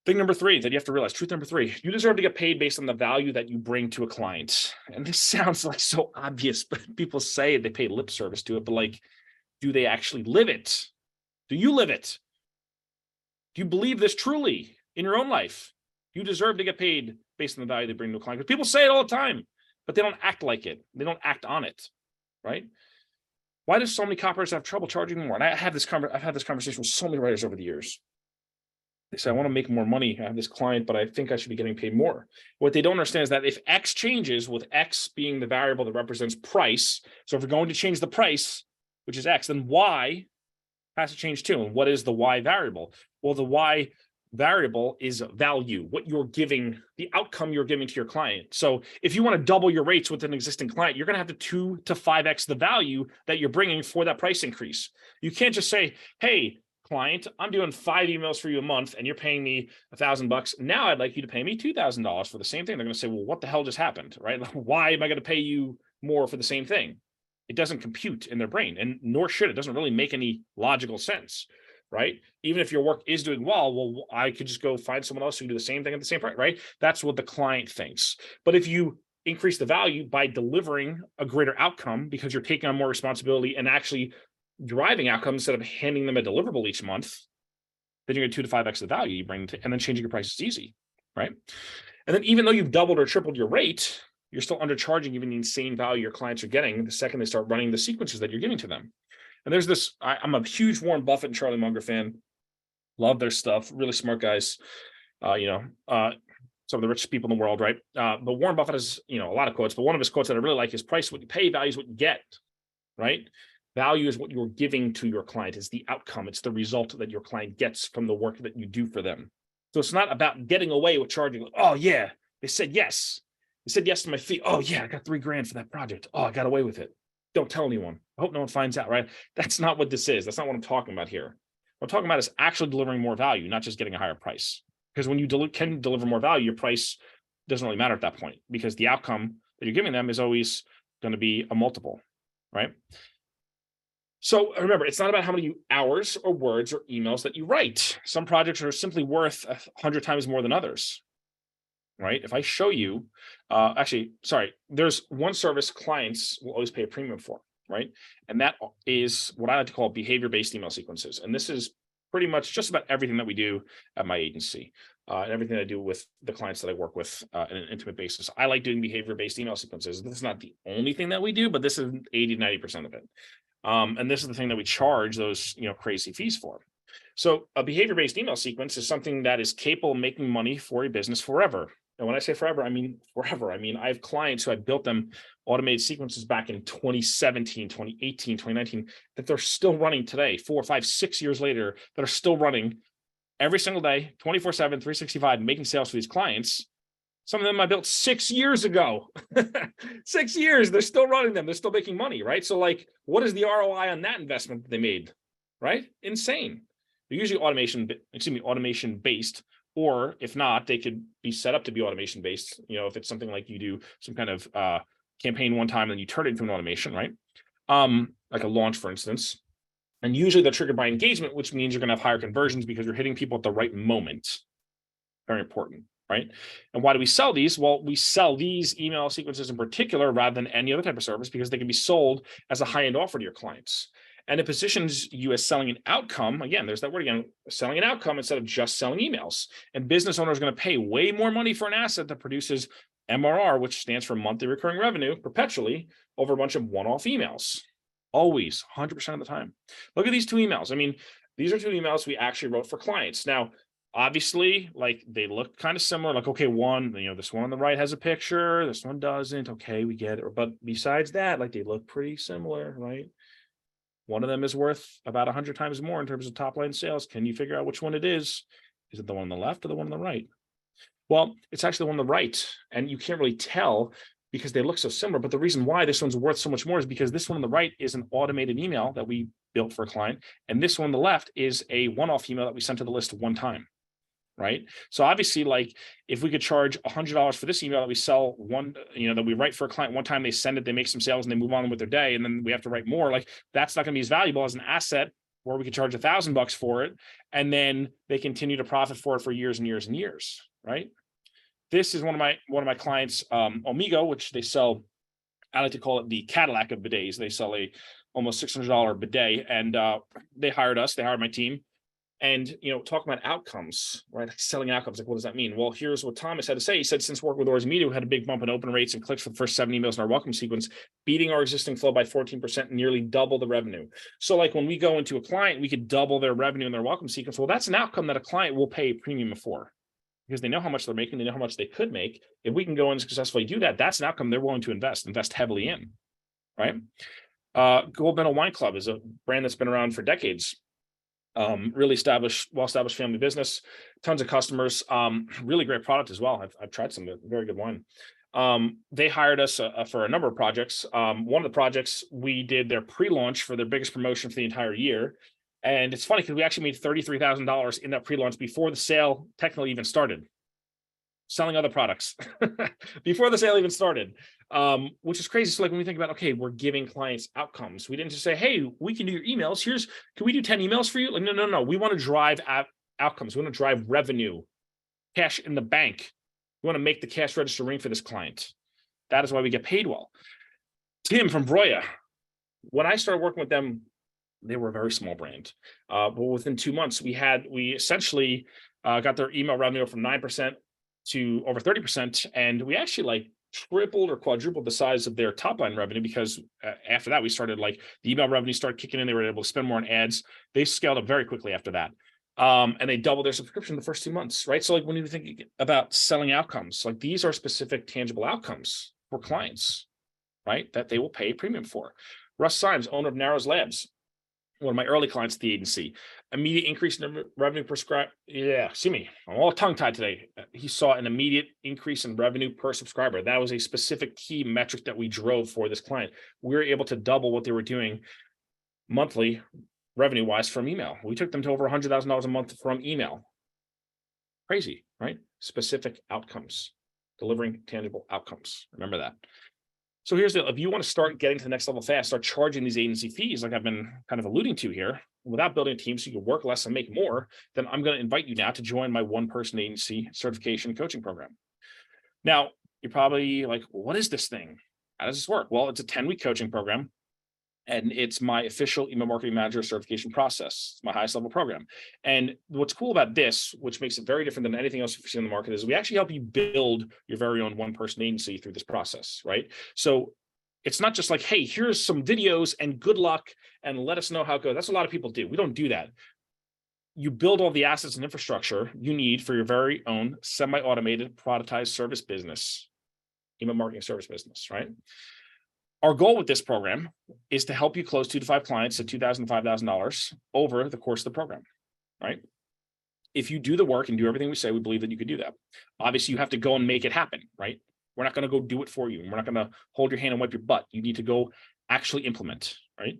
Thing number three that you have to realize, truth number three, you deserve to get paid based on the value that you bring to a client. And this sounds like so obvious, but people say they pay lip service to it, but like, do they actually live it? Do you live it? Do you believe this truly in your own life? You deserve to get paid based on the value they bring to a client. Because people say it all the time, but they don't act like it. They don't act on it, right? Why do so many copywriters have trouble charging more? And I've had this conversation with so many writers over the years. They say, I want to make more money. I have this client, but I think I should be getting paid more. What they don't understand is that if X changes, with X being the variable that represents price, so if we're going to change the price, which is X, then Y has to change too. And what is the Y variable? Well, the Y variable is value, what you're giving, the outcome you're giving to your client. So if you want to double your rates with an existing client, you're going to have to 2 to 5x the value that you're bringing for that price increase. You can't just say, hey, client, I'm doing 5 emails for you a month and you're paying me $1,000. Now I'd like you to pay me $2,000 for the same thing. They're going to say, well, what the hell just happened, right? Why am I going to pay you more for the same thing? It doesn't compute in their brain, and nor should it. It doesn't really make any logical sense, right? Even if your work is doing well, I could just go find someone else who can do the same thing at the same price, right? That's what the client thinks. But if you increase the value by delivering a greater outcome because you're taking on more responsibility and actually driving outcomes instead of handing them a deliverable each month, then you're going to 2 to 5x the value you bring and then changing your price is easy, right? And then even though you've doubled or tripled your rate, you're still undercharging even the insane value your clients are getting the second they start running the sequences that you're giving to them. And there's this, I'm a huge Warren Buffett and Charlie Munger fan. Love their stuff. Really smart guys. Some of the richest people in the world, right? But Warren Buffett has, a lot of quotes, but one of his quotes that I really like is price what you pay, value is what you get, right? Value is what you're giving to your client. It's the outcome. It's the result that your client gets from the work that you do for them. So it's not about getting away with charging. Oh yeah, they said yes. They said yes to my fee. Oh yeah, I got $3,000 for that project. Oh, I got away with it. Don't tell anyone. I hope no one finds out, right? That's not what this is. That's not what I'm talking about here. What I'm talking about is actually delivering more value, not just getting a higher price. Because when you can deliver more value, your price doesn't really matter at that point because the outcome that you're giving them is always going to be a multiple, right? So remember, it's not about how many hours or words or emails that you write. Some projects are simply worth 100 times more than others, right? If I show you, there's one service clients will always pay a premium for, right? And that is what I like to call behavior-based email sequences. And this is pretty much just about everything that we do at my agency and everything I do with the clients that I work with on an intimate basis. I like doing behavior-based email sequences. This is not the only thing that we do, but this is 80, 90% of it. And this is the thing that we charge those, crazy fees for. So a behavior-based email sequence is something that is capable of making money for a business forever. And when I say forever, I mean forever. I mean, I have clients who I built them automated sequences back in 2017, 2018, 2019, that they're still running today, 4, 5, 6 years later, that are still running every single day, 24/7, 365, making sales for these clients. Some of them I built 6 years ago. 6 years, they're still running them. They're still making money, right? So like, what is the ROI on that investment that they made, right? Insane. They're usually automation based, or if not, they could be set up to be automation based. If it's something like you do some kind of campaign one time, then you turn it into an automation, right? Like a launch, for instance. And usually they're triggered by engagement, which means you're going to have higher conversions because you're hitting people at the right moment. Very important, right? And why do we sell these? Well, we sell these email sequences in particular rather than any other type of service because they can be sold as a high-end offer to your clients. And it positions you as selling an outcome. Again, there's that word again, selling an outcome instead of just selling emails. And business owners are going to pay way more money for an asset that produces MRR, which stands for monthly recurring revenue, perpetually over a bunch of one-off emails. Always, 100% of the time. Look at these 2 emails. I mean, these are 2 emails we actually wrote for clients. Now, obviously, like they look kind of similar. Like, okay, this one on the right has a picture, this one doesn't. Okay, we get it. But besides that, like they look pretty similar, right? One of them is worth about 100 times more in terms of top line sales. Can you figure out which one it is? Is it the one on the left or the one on the right? Well, it's actually the one on the right, and you can't really tell because they look so similar. But the reason why this one's worth so much more is because this one on the right is an automated email that we built for a client, and this one on the left is a one-off email that we sent to the list one time. Right. So obviously, like if we could charge $100 for this email that we sell one, that we write for a client one time, they send it, they make some sales and they move on with their day. And then we have to write more, like that's not going to be as valuable as an asset where we could charge $1,000 for it. And then they continue to profit for it for years and years and years. Right. This is one of my clients, Omigo, which they sell. I like to call it the Cadillac of bidets. They sell a almost $600 bidet, and they hired us. They hired my team. And talk about outcomes, right? Selling outcomes. Like, what does that mean? Well, here's what Thomas had to say. He said, since working with Orzechowski Media, we had a big bump in open rates and clicks for the first 7 emails in our welcome sequence, beating our existing flow by 14% and nearly double the revenue. So like when we go into a client, we could double their revenue in their welcome sequence. Well, that's an outcome that a client will pay a premium for because they know how much they're making. They know how much they could make. If we can go and successfully do that, that's an outcome they're willing to invest heavily in, right? Gold Medal Wine Club is a brand that's been around for decades. Really well-established family business, tons of customers, really great product as well. I've tried some very good wine. They hired us for a number of projects. One of the projects we did their pre-launch for their biggest promotion for the entire year. And it's funny because we actually made $33,000 in that pre-launch before the sale technically even started. Selling other products before the sale even started, which is crazy. So like when we think about, okay, we're giving clients outcomes. We didn't just say, hey, we can do your emails. Can we do 10 emails for you? Like, no. We want to drive outcomes. We want to drive revenue, cash in the bank. We want to make the cash register ring for this client. That is why we get paid well. Tim from Broya, when I started working with them, they were a very small brand. But within 2 months, we essentially got their email revenue from 9% to over 30%. And we actually tripled or quadrupled the size of their top line revenue because after that, we started the email revenue started kicking in. They were able to spend more on ads. They scaled up very quickly after that. And they doubled their subscription the first 2 months, right? So when you think about selling outcomes, these are specific tangible outcomes for clients, right? That they will pay a premium for. Russ Symes, owner of Narrows Labs, one of my early clients at the agency, immediate increase in revenue per subscriber. Yeah, see me, I'm all tongue-tied today. He saw an immediate increase in revenue per subscriber. That was a specific key metric that we drove for this client. We were able to double what they were doing monthly revenue-wise from email. We took them to over $100,000 a month from email. Crazy, right? Specific outcomes, delivering tangible outcomes. Remember that. So here's the, if you want to start getting to the next level fast, start charging these agency fees, like I've been kind of alluding to here, without building a team so you can work less and make more, then I'm going to invite you now to join my one-person agency certification coaching program. Now, you're probably like, well, what is this thing? How does this work? Well, it's a 10-week coaching program, and it's my official email marketing manager certification process. It's my highest level program. And what's cool about this, which makes it very different than anything else you've seen in the market, is we actually help you build your very own one-person agency through this process, right? So it's not just like, hey, here's some videos and good luck and let us know how it goes. That's what a lot of people do. We don't do that. You build all the assets and infrastructure you need for your very own semi-automated productized service business, email marketing service business, right? Our goal with this program is to help you close 2 to 5 clients at $2,000 to $5,000 over the course of the program, right? If you do the work and do everything we say, we believe that you could do that. Obviously, you have to go and make it happen, right? We're not going to go do it for you. We're not going to hold your hand and wipe your butt. You need to go actually implement, right?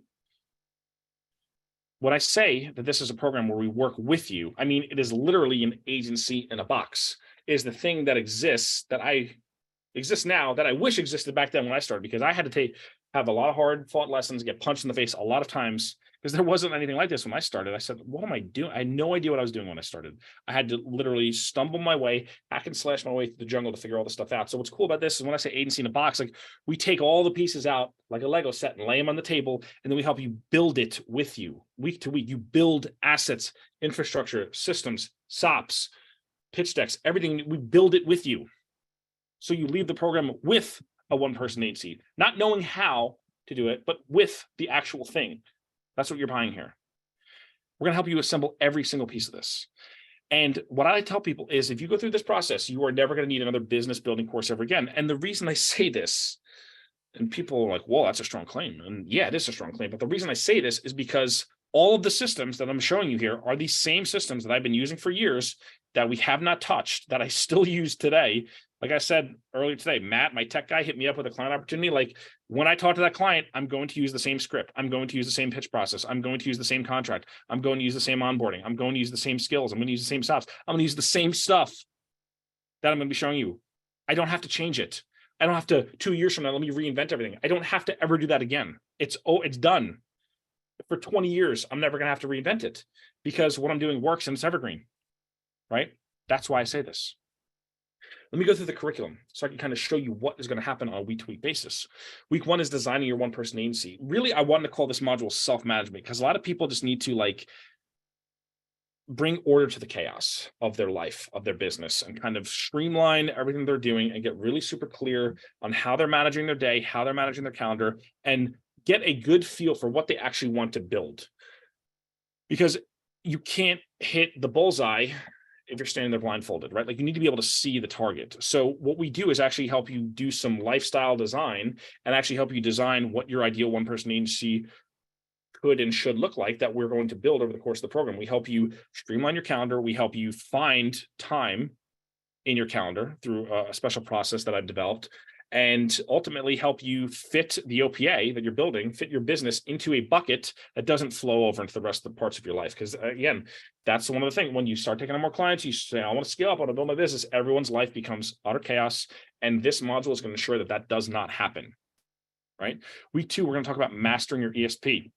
When I say that this is a program where we work with you, I mean, it is literally an agency in a box. It is the thing that exists now that I wish existed back then when I started, because I had to have a lot of hard fought lessons, get punched in the face a lot of times because there wasn't anything like this when I started. I said, what am I doing? I had no idea what I was doing when I started. I had to literally stumble my way, hack and slash my way through the jungle to figure all this stuff out. So what's cool about this is when I say agency in a box, we take all the pieces out like a Lego set and lay them on the table, and then we help you build it with you week to week. You build assets, infrastructure, systems, SOPs, pitch decks, everything. We build it with you. So you leave the program with a one-person agency, not knowing how to do it, but with the actual thing. That's what you're buying here. We're going to help you assemble every single piece of this. And what I tell people is if you go through this process, you are never going to need another business building course ever again. And the reason I say this, and people are like, well, that's a strong claim. And yeah, it is a strong claim. But the reason I say this is because all of the systems that I'm showing you here are the same systems that I've been using for years that we have not touched, that I still use today. Like I said earlier today, Matt, my tech guy, hit me up with a client opportunity. Like when I talk to that client, I'm going to use the same script. I'm going to use the same pitch process. I'm going to use the same contract. I'm going to use the same onboarding. I'm going to use the same skills. I'm going to use the same stops. I'm going to use the same stuff that I'm going to be showing you. I don't have to change it. I don't have to 2 years from now, let me reinvent everything. I don't have to ever do that again. It's done. For 20 years, I'm never going to have to reinvent it because what I'm doing works and it's evergreen, right? That's why I say this. Let me go through the curriculum so I can kind of show you what is going to happen on a week-to-week basis. Week 1 is designing your one-person agency. Really, I wanted to call this module self-management because a lot of people just need to like bring order to the chaos of their life, of their business, and kind of streamline everything they're doing and get really super clear on how they're managing their day, how they're managing their calendar, and get a good feel for what they actually want to build. Because you can't hit the bullseye if you're standing there blindfolded, right? Like you need to be able to see the target. So what we do is actually help you do some lifestyle design and actually help you design what your ideal one-person agency could and should look like that we're going to build over the course of the program. We help you streamline your calendar. We help you find time in your calendar through a special process that I've developed, and ultimately help you fit the OPA that you're building, fit your business into a bucket that doesn't flow over into the rest of the parts of your life. Because again, that's one of the things, when you start taking on more clients, you say, I want to scale up, I want to build my business, everyone's life becomes utter chaos. And this module is going to ensure that that does not happen, right? Week 2, we're going to talk about mastering your ESP.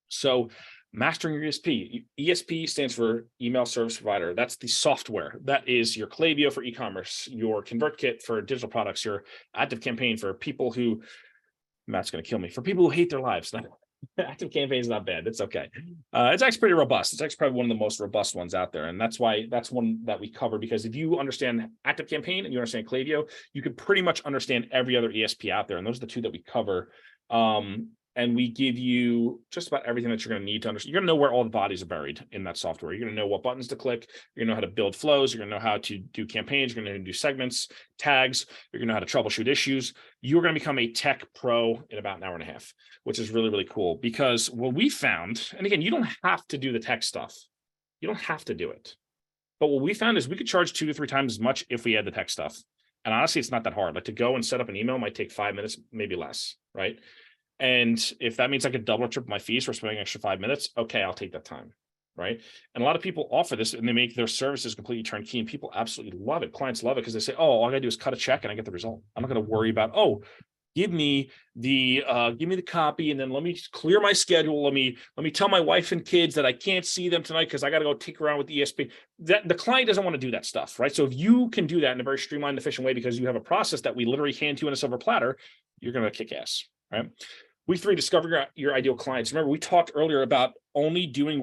So mastering your ESP. ESP stands for email service provider. That's the software. That is your Klaviyo for e-commerce, your ConvertKit for digital products, your ActiveCampaign for people who, Matt's going to kill me, for people who hate their lives. ActiveCampaign is not bad. It's okay. It's actually pretty robust. It's actually probably one of the most robust ones out there. And that's why that's one that we cover, because if you understand ActiveCampaign and you understand Klaviyo, you can pretty much understand every other ESP out there. And those are the 2 that we cover. And we give you just about everything that you're going to need to understand. You're going to know where all the bodies are buried in that software. You're going to know what buttons to click. You're going to know how to build flows. You're going to know how to do campaigns. You're going to know how to do segments, tags. You're going to know how to troubleshoot issues. You're going to become a tech pro in about an hour and a half, which is really, really cool. Because what we found, and again, you don't have to do the tech stuff. You don't have to do it. But what we found is we could charge 2 to 3 times as much if we had the tech stuff. And honestly, it's not that hard. Like to go and set up an email might take 5 minutes, maybe less, right? And if that means I could double or triple my fees for spending an extra 5 minutes, okay, I'll take that time, right? And a lot of people offer this and they make their services completely turnkey, and people absolutely love it. Clients love it because they say, oh, all I gotta do is cut a check and I get the result. I'm not gonna worry about, oh, give me the copy and then let me clear my schedule. Let me tell my wife and kids that I can't see them tonight because I got to go tinker around with the ESP. That the client doesn't want to do that stuff, right? So if you can do that in a very streamlined, efficient way because you have a process that we literally hand to you in a silver platter, you're going to kick ass, right? Week 3, discover your ideal clients. Remember, we talked earlier about only doing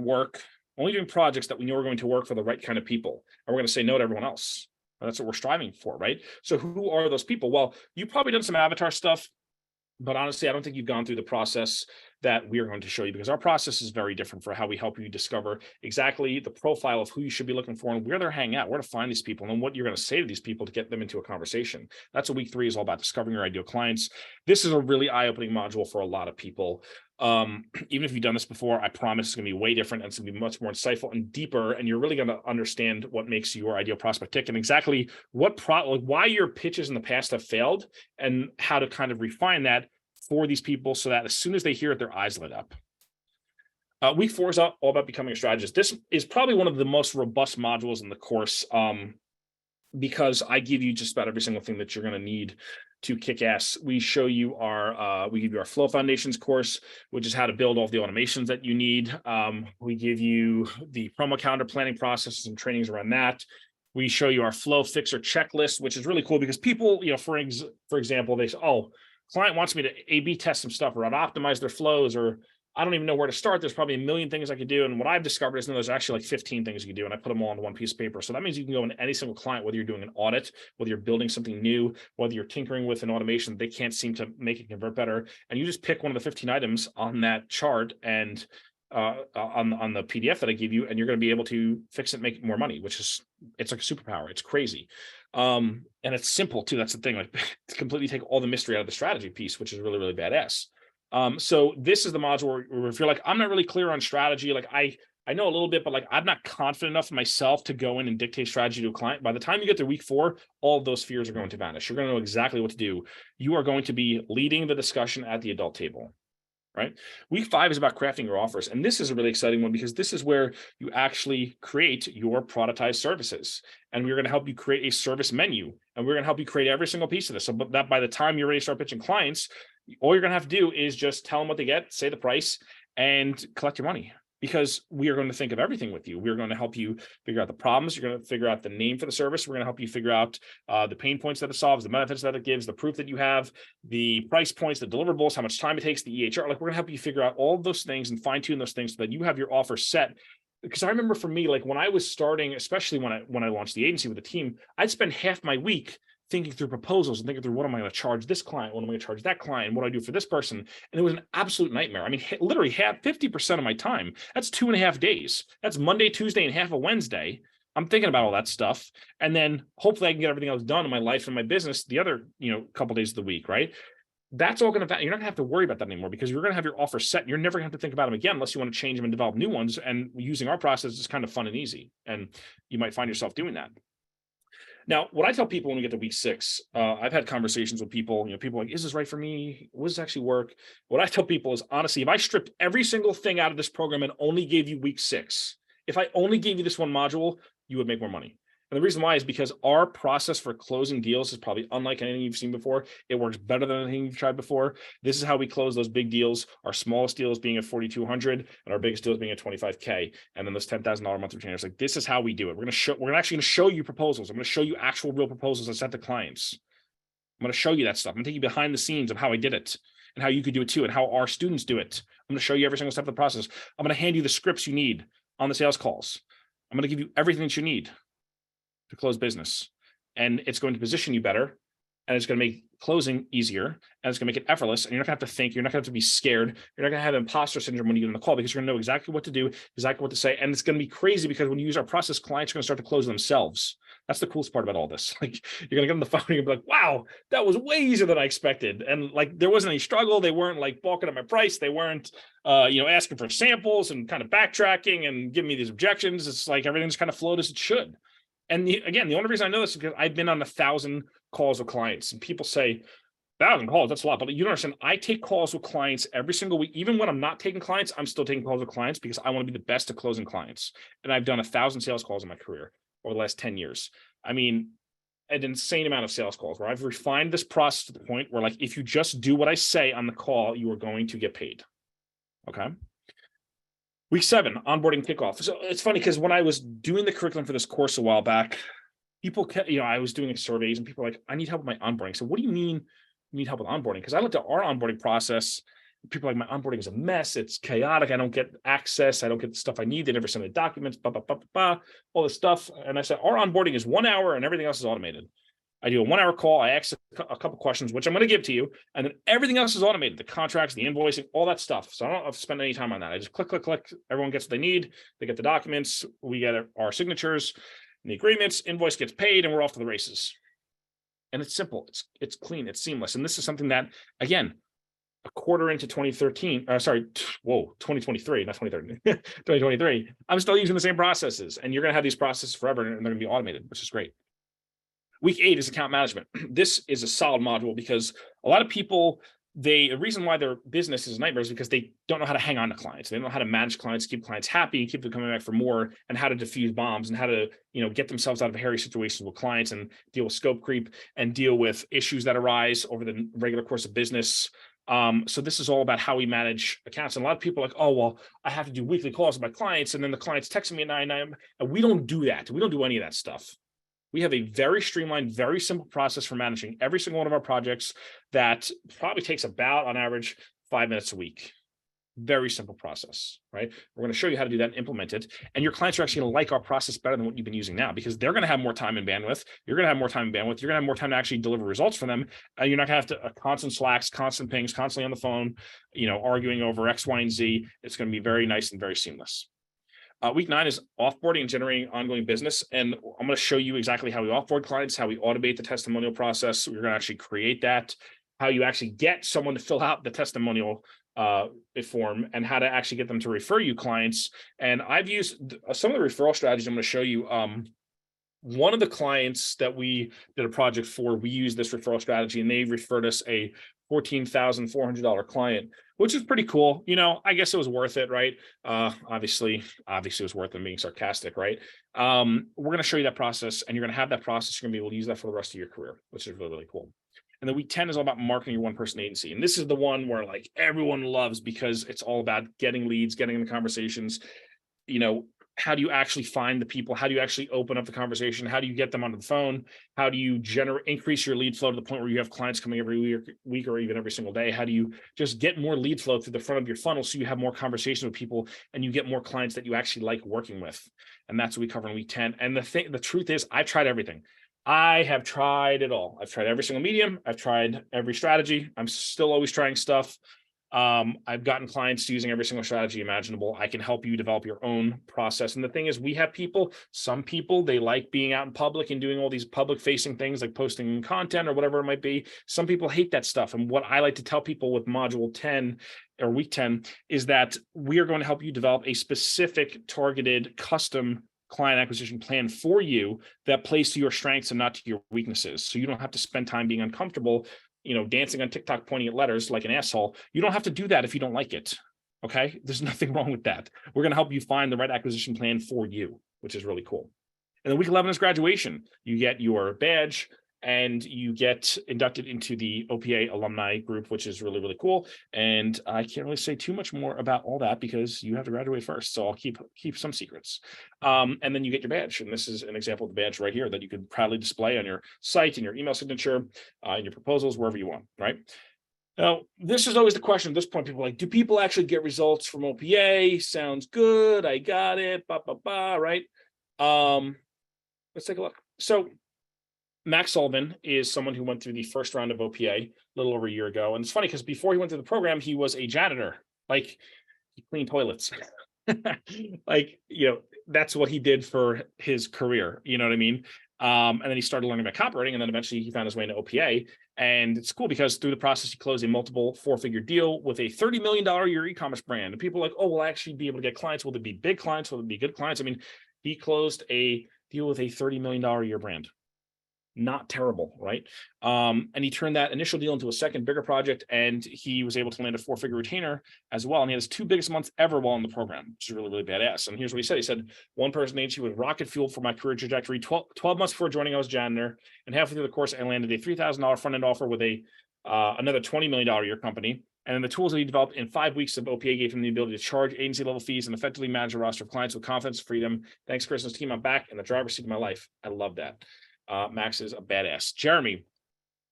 projects that we know are going to work for the right kind of people. And we're going to say no to everyone else. And that's what we're striving for, right? So who are those people? Well, you've probably done some avatar stuff, but honestly, I don't think you've gone through the process that we are going to show you, because our process is very different for how we help you discover exactly the profile of who you should be looking for and where they're hanging out, where to find these people, and what you're going to say to these people to get them into a conversation. That's what week 3 is all about, discovering your ideal clients. This is a really eye-opening module for a lot of people. Even if you've done this before, I promise it's going to be way different and it's going to be much more insightful and deeper, and you're really going to understand what makes your ideal prospect tick and exactly why your pitches in the past have failed and how to kind of refine that for these people so that as soon as they hear it, their eyes lit up. Week 4 is all about becoming a strategist. This is probably one of the most robust modules in the course, because I give you just about every single thing that you're going to need to kick ass. We show you we give you our Flow Foundations course, which is how to build all of the automations that you need. We give you the promo calendar planning processes and trainings around that. We show you our Flow Fixer checklist, which is really cool because people, for example, they say, oh, client wants me to A/B test some stuff, or I'd optimize their flows, or I don't even know where to start. There's probably a million things I could do. And what I've discovered is there's actually like 15 things you can do. And I put them all on one piece of paper. So that means you can go into any single client, whether you're doing an audit, whether you're building something new, whether you're tinkering with an automation, they can't seem to make it convert better. And you just pick one of the 15 items on that chart and on the PDF that I give you, and you're going to be able to fix it, make more money, it's like a superpower. It's crazy. And it's simple too. That's the thing, like to completely take all the mystery out of the strategy piece, which is really, really badass. So this is the module where if you're like, I'm not really clear on strategy, like I know a little bit, but like I'm not confident enough in myself to go in and dictate strategy to a client. By the time you get to week 4, all of those fears are going to vanish. You're going to know exactly what to do. You are going to be leading the discussion at the adult table, right? Week 5 is about crafting your offers. And this is a really exciting one because this is where you actually create your productized services. And we're going to help you create a service menu. And we're going to help you create every single piece of this. So that by the time you're ready to start pitching clients, all you're going to have to do is just tell them what they get, say the price, and collect your money. Because we are going to think of everything with you. We're going to help you figure out the problems. You're going to figure out the name for the service. We're going to help you figure out the pain points that it solves, the benefits that it gives, the proof that you have, the price points, the deliverables, how much time it takes, the EHR. Like we're going to help you figure out all of those things and fine tune those things so that you have your offer set. Because I remember for me, like when I was starting, especially when I launched the agency with the team, I'd spend half my week thinking through proposals and thinking through what am I going to charge this client, what am I going to charge that client, what do I do for this person, and it was an absolute nightmare. I mean, literally 50% of my time. That's 2.5 days. That's Monday, Tuesday, and half of Wednesday. I'm thinking about all that stuff, and then hopefully I can get everything else done in my life and my business the other couple days of the week, right? That's all going to, you're not going to have to worry about that anymore because you're going to have your offer set. And you're never going to have to think about them again unless you want to change them and develop new ones. And using our process is kind of fun and easy, and you might find yourself doing that. Now, what I tell people when we get to week 6, I've had conversations with people, people are like, is this right for me? Will this actually work? What I tell people is, honestly, if I stripped every single thing out of this program and only gave you week 6, if I only gave you this one module, you would make more money. And the reason why is because our process for closing deals is probably unlike anything you've seen before. It works better than anything you've tried before. This is how we close those big deals. Our smallest deals being at 4,200 and our biggest deals being at 25K. And then those $10,000 a month retainers. Like this is how we do it. We're actually going to show you proposals. I'm going to show you actual real proposals I sent to clients. I'm going to show you that stuff. I'm going to take you behind the scenes of how I did it and how you could do it too and how our students do it. I'm going to show you every single step of the process. I'm going to hand you the scripts you need on the sales calls. I'm going to give you everything that you need to close business, and it's going to position you better, and it's going to make closing easier, and it's going to make it effortless. And you're not going to have to think, you're not going to have to be scared, you're not going to have imposter syndrome when you get on the call because you're going to know exactly what to do, exactly what to say. And it's going to be crazy because when you use our process, clients are going to start to close themselves. That's the coolest part about all this. Like you're going to get on the phone and you'll be like, wow, that was way easier than I expected. And like there wasn't any struggle. They weren't like balking at my price. They weren't asking for samples and kind of backtracking and giving me these objections. It's like everything's kind of flowed as it should. And again, the only reason I know this is because I've been on 1,000 calls with clients, and people say 1,000 calls, that's a lot. But you don't understand, I take calls with clients every single week. Even when I'm not taking clients, I'm still taking calls with clients because I want to be the best at closing clients. And I've done 1,000 sales calls in my career over the last 10 years. I mean, an insane amount of sales calls where I've refined this process to the point where, like, if you just do what I say on the call, you are going to get paid. Okay. Week 7, onboarding kickoff. So it's funny because when I was doing the curriculum for this course a while back, people kept, I was doing surveys and people were like, I need help with my onboarding. So what do you mean you need help with onboarding? Because I looked at our onboarding process. People are like, my onboarding is a mess. It's chaotic. I don't get access. I don't get the stuff I need. They never send the documents, all this stuff. And I said, our onboarding is 1 hour and everything else is automated. I do a 1 hour call. I ask a couple questions, which I'm going to give to you. And then everything else is automated. The contracts, the invoicing, all that stuff. So I don't have to spend any time on that. I just click. Everyone gets what they need. They get the documents. We get our signatures and the agreements. Invoice gets paid and we're off to the races. And it's simple. It's clean. It's seamless. And this is something that, again, a quarter into 2023, not 2023, 2023, I'm still using the same processes. And you're going to have these processes forever and they're going to be automated, which is great. Week 8 is account management. This is a solid module because a lot of people, the reason why their business is a nightmare is because they don't know how to hang on to clients. They don't know how to manage clients, keep clients happy, and keep them coming back for more, and how to diffuse bombs and how to, get themselves out of hairy situations with clients and deal with scope creep and deal with issues that arise over the regular course of business. So this is all about how we manage accounts. And a lot of people are like, oh, well, I have to do weekly calls with my clients. And then the clients texting me at 9 a.m. And we don't do that. We don't do any of that stuff. We have a very streamlined, very simple process for managing every single one of our projects that probably takes about, on average, 5 minutes a week. Very simple process, right? We're going to show you how to do that and implement it. And your clients are actually going to like our process better than what you've been using now because they're going to have more time and bandwidth. You're going to have more time and bandwidth. You're going to have more time to actually deliver results for them. You're not going to have to constant slacks, constant pings, constantly on the phone, arguing over X, Y, and Z. It's going to be very nice and very seamless. Week 9 is offboarding and generating ongoing business. And I'm going to show you exactly how we offboard clients, how we automate the testimonial process. We're going to actually create that, how you actually get someone to fill out the testimonial form and how to actually get them to refer you clients. And I've used some of the referral strategies I'm going to show you. One of the clients that we did a project for, we used this referral strategy and they referred us a $14,400 client, which is pretty cool. I guess it was worth it, right? Obviously it was worth it. I'm being sarcastic, right? We're going to show you that process, and you're going to have that process. You're going to be able to use that for the rest of your career, which is really, really cool. And then week 10 is all about marketing your one-person agency. And this is the one where like everyone loves, because it's all about getting leads, getting in the conversations. How do you actually find the people? How do you actually open up the conversation? How do you get them onto the phone? How do you increase your lead flow to the point where you have clients coming every week or even every single day? How do you just get more lead flow through the front of your funnel so you have more conversation with people and you get more clients that you actually like working with? And that's what we cover in week 10. And the truth is, I've tried everything. I have tried it all. I've tried every single medium. I've tried every strategy. I'm still always trying stuff. I've gotten clients using every single strategy imaginable. I can help you develop your own process. And the thing is, we have some people, they like being out in public and doing all these public facing things like posting content or whatever it might be. Some people hate that stuff. And what I like to tell people with module 10 or week 10 is that we are going to help you develop a specific targeted custom client acquisition plan for you that plays to your strengths and not to your weaknesses. So you don't have to spend time being uncomfortable, dancing on TikTok, pointing at letters like an asshole. You don't have to do that if you don't like it. Okay. There's nothing wrong with that. We're going to help you find the right acquisition plan for you, which is really cool. And then week 11 is graduation. You get your badge and you get inducted into the OPA alumni group, which is really, really cool. And I can't really say too much more about all that because you have to graduate first. So I'll keep some secrets. And then you get your badge. And this is an example of the badge right here that you can proudly display on your site, in your email signature, in your proposals, wherever you want, right? Now, this is always the question at this point. People are like, do people actually get results from OPA? Sounds good. I got it. Right? Let's take a look. So Max Sullivan is someone who went through the first round of OPA a little over a year ago. And it's funny because before he went through the program, he was a janitor, like he cleaned toilets. That's what he did for his career. You know what I mean? And then he started learning about copywriting, and then eventually he found his way into OPA. And it's cool because through the process, he closed a multiple 4-figure deal with a $30 million a year e-commerce brand. And people are like, oh, we'll actually be able to get clients. Will it be big clients? Will it be good clients? I mean, he closed a deal with a $30 million a year brand. Not terrible, right? And he turned that initial deal into a second bigger project, and he was able to land a 4-figure retainer as well. And he had his 2 biggest months ever while in the program, which is really, really badass. And here's what he said. He said, one person agency was rocket fuel for my career trajectory. 12 months before joining, I was janitor, and halfway through the course, I landed a $3,000 front-end offer with another $20 million a year company. And then the tools that he developed in 5 weeks of OPA gave him the ability to charge agency level fees and effectively manage a roster of clients with confidence and freedom. Thanks, Chris and his team. I'm back in the driver's seat of my life. I love that. Max is a badass. Jeremy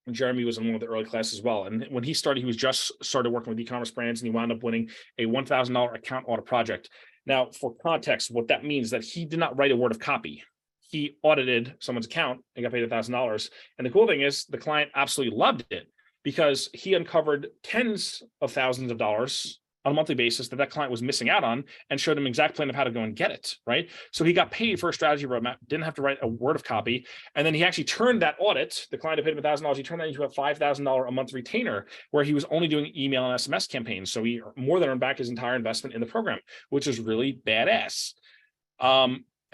was in one of the early classes as well. And when he started, he was just started working with e-commerce brands, and he wound up winning a $1,000 account audit project. Now, for context, what that means is that he did not write a word of copy. He audited someone's account and got paid $1,000. And the cool thing is the client absolutely loved it because he uncovered tens of thousands of dollars on a monthly basis that client was missing out on, and showed him exact plan of how to go and get it, right? So he got paid for a strategy roadmap, didn't have to write a word of copy. And then he actually turned that audit, the client had paid him $1,000, he turned that into a $5,000 a month retainer where he was only doing email and SMS campaigns. So he more than earned back his entire investment in the program, which is really badass.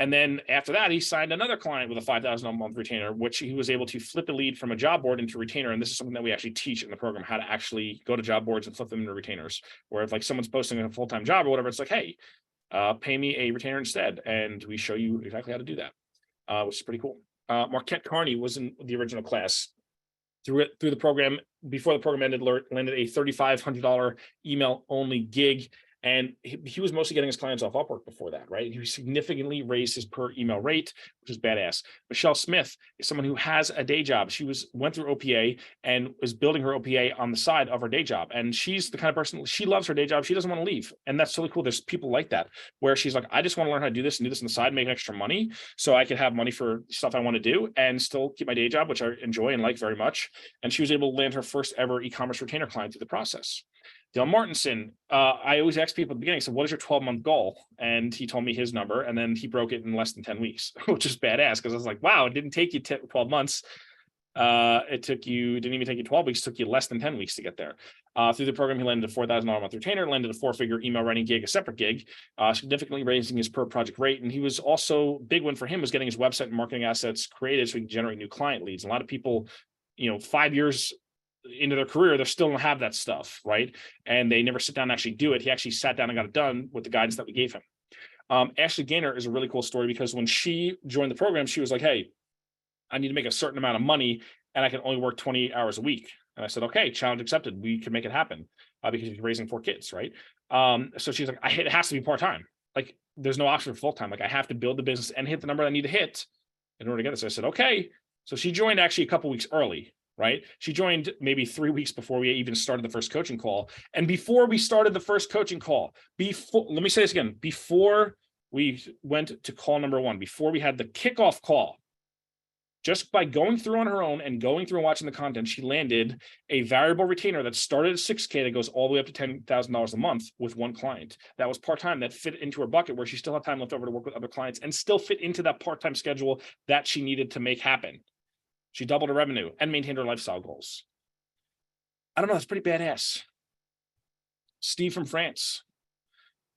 And then after that, he signed another client with a $5,000 a month retainer, which he was able to flip a lead from a job board into a retainer. And this is something that we actually teach in the program, how to actually go to job boards and flip them into retainers. Where if like someone's posting a full-time job or whatever, it's like, hey, pay me a retainer instead. And we show you exactly how to do that, which is pretty cool. Marquette Carney was in the original class. Through the program, before the program ended, landed a $3,500 email only gig. And he was mostly getting his clients off Upwork before that, right? He significantly raised his per email rate, which is badass. Michelle Smith is someone who has a day job. She went through OPA and was building her OPA on the side of her day job. And she's the kind of person, she loves her day job. She doesn't want to leave. And that's really cool. There's people like that, where she's like, I just want to learn how to do this and do this on the side, make extra money so I can have money for stuff I want to do and still keep my day job, which I enjoy and like very much. And she was able to land her first ever e-commerce retainer client through the process. Dale Martinson, I always ask people at the beginning, so what is your 12-month goal? And he told me his number, and then he broke it in less than 10 weeks, which is badass because I was like, wow, it didn't take you 12 months. Didn't even take you 12 weeks, took you less than 10 weeks to get there. Through the program, he landed a $4,000 a month retainer, landed a 4-figure email writing gig, a separate gig, significantly raising his per project rate. And he was also, big one for him was getting his website and marketing assets created so he could generate new client leads. A lot of people, 5 years into their career, they still don't have that stuff, right? And they never sit down and actually do it. He actually sat down and got it done with the guidance that we gave him. Ashley Gaynor is a really cool story because when she joined the program, she was like, hey, I need to make a certain amount of money and I can only work 28 hours a week. And I said, okay, challenge accepted. We can make it happen because he's raising 4 kids, right? So she's like, it has to be part-time. Like there's no option for full-time. Like I have to build the business and hit the number I need to hit in order to get this. So I said, okay. So she joined actually a couple weeks early, right? She joined maybe 3 weeks before we even started the first coaching call. And before we started the first coaching call, let me say this again, before we went to call number 1, before we had the kickoff call, just by going through on her own and going through and watching the content, she landed a variable retainer that started at $6K that goes all the way up to $10,000 a month with one client. That was part-time, that fit into her bucket where she still had time left over to work with other clients and still fit into that part-time schedule that she needed to make happen. She doubled her revenue and maintained her lifestyle goals. I don't know, that's pretty badass. Steve from France.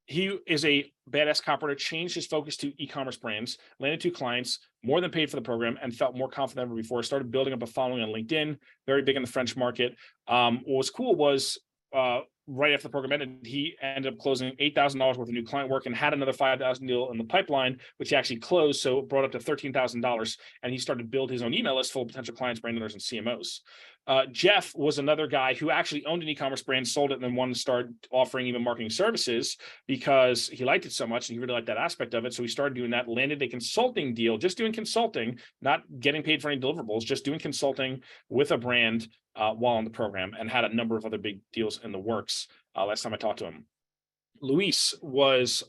He is a badass copywriter, changed his focus to e-commerce brands, landed 2 clients, more than paid for the program, and felt more confident than ever before. Started building up a following on LinkedIn, very big in the French market. What was cool was right after the program ended, he ended up closing $8,000 worth of new client work and had another $5,000 deal in the pipeline, which he actually closed. So it brought up to $13,000. And he started to build his own email list full of potential clients, brand owners, and CMOs. Jeff was another guy who actually owned an e-commerce brand, sold it, and then wanted to start offering even marketing services because he liked it so much and he really liked that aspect of it. So he started doing that, landed a consulting deal, just doing consulting, not getting paid for any deliverables, just doing consulting with a brand while on the program, and had a number of other big deals in the works last time I talked to him. Luis was,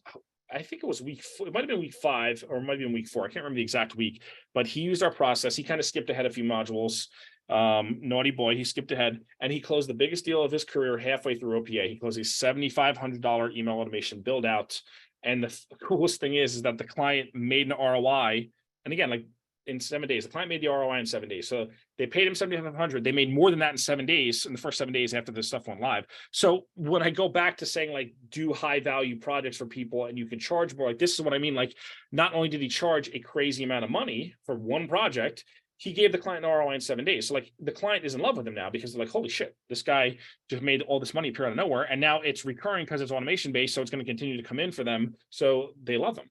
I think it was it might have been week 5 or it might have been week 4. I can't remember the exact week, but he used our process. He kind of skipped ahead a few modules. Naughty boy, he skipped ahead and he closed the biggest deal of his career halfway through OPA. He closed a $7,500 email automation build out. And the coolest thing is that the client made an ROI. And again, like in 7 days, the client made the ROI in 7 days. So they paid him $7,500. They made more than that in 7 days, in the first 7 days after this stuff went live. So when I go back to saying like, do high value projects for people and you can charge more, like this is what I mean. Like not only did he charge a crazy amount of money for one project, he gave the client an ROI in 7 days. So like the client is in love with him now because they're like, holy shit, this guy just made all this money appear out of nowhere. And now it's recurring because it's automation based. So it's going to continue to come in for them. So they love him.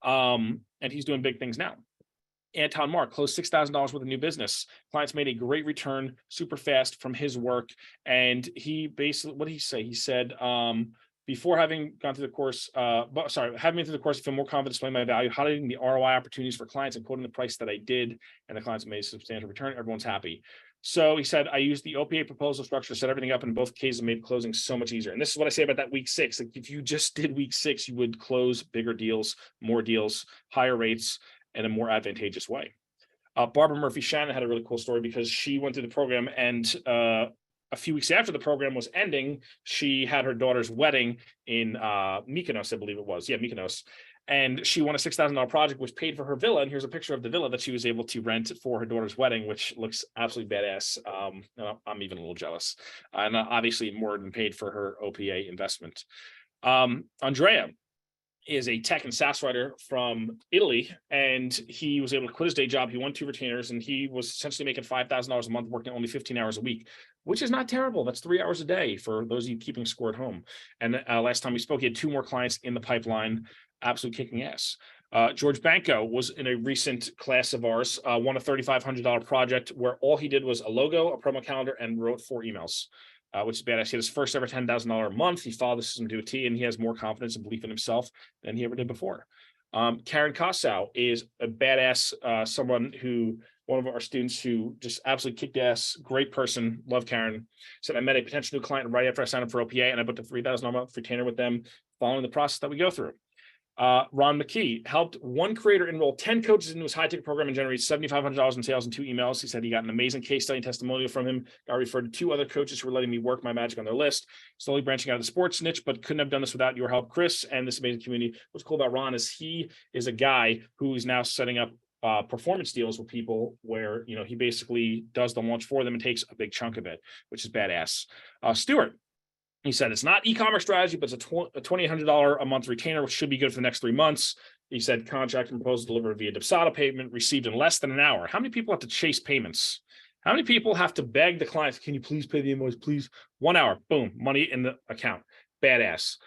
And he's doing big things now. Anton Mark closed $6,000 worth of new business. Clients made a great return super fast from his work. And he basically, what did he say? He said, before having gone through the course, having been through the course, I feel more confident displaying my value, highlighting the ROI opportunities for clients and quoting the price that I did, and the clients made a substantial return. Everyone's happy. So he said, I used the OPA proposal structure to set everything up, and in both cases made closing so much easier. And this is what I say about that week 6. Like if you just did week 6, you would close bigger deals, more deals, higher rates, in a more advantageous way. Barbara Murphy Shannon had a really cool story because she went through the program, and a few weeks after the program was ending, she had her daughter's wedding in Mykonos, I believe it was. Yeah, Mykonos. And she won a $6,000 project, which paid for her villa. And here's a picture of the villa that she was able to rent for her daughter's wedding, which looks absolutely badass. I'm even a little jealous. And obviously more than paid for her OPA investment. Andrea is a tech and SaaS writer from Italy, and he was able to quit his day job. He won 2 retainers, and he was essentially making $5,000 a month, working only 15 hours a week, which is not terrible. That's 3 hours a day for those of you keeping score at home. And last time we spoke, he had 2 more clients in the pipeline, absolutely kicking ass. George Banco was in a recent class of ours, won a $3,500 project where all he did was a logo, a promo calendar, and wrote 4 emails. Which is badass. He had his first ever $10,000 a month. He followed the system to a T, and he has more confidence and belief in himself than he ever did before. Karen Kosow is a badass, one of our students who just absolutely kicked ass, great person, love Karen. Said, I met a potential new client right after I signed up for OPA, and I booked a $3,000 a month retainer with them following the process that we go through. Ron McKee helped one creator enroll 10 coaches into his high-ticket program and generate $7,500 in sales in 2 emails. He said he got an amazing case study and testimonial from him. Got referred to 2 other coaches who were letting me work my magic on their list. Slowly branching out of the sports niche, but couldn't have done this without your help, Chris, and this amazing community. What's cool about Ron is he is a guy who is now setting up performance deals with people where, he basically does the launch for them and takes a big chunk of it, which is badass. Stuart, he said it's not e-commerce strategy, but it's a $2,800 a month retainer, which should be good for the next 3 months. He said contract and proposal delivered via Dipsado payment, received in less than an hour. How many people have to chase payments? How many people have to beg the clients, can you please pay the invoice, please? 1 hour, boom, money in the account. Badass.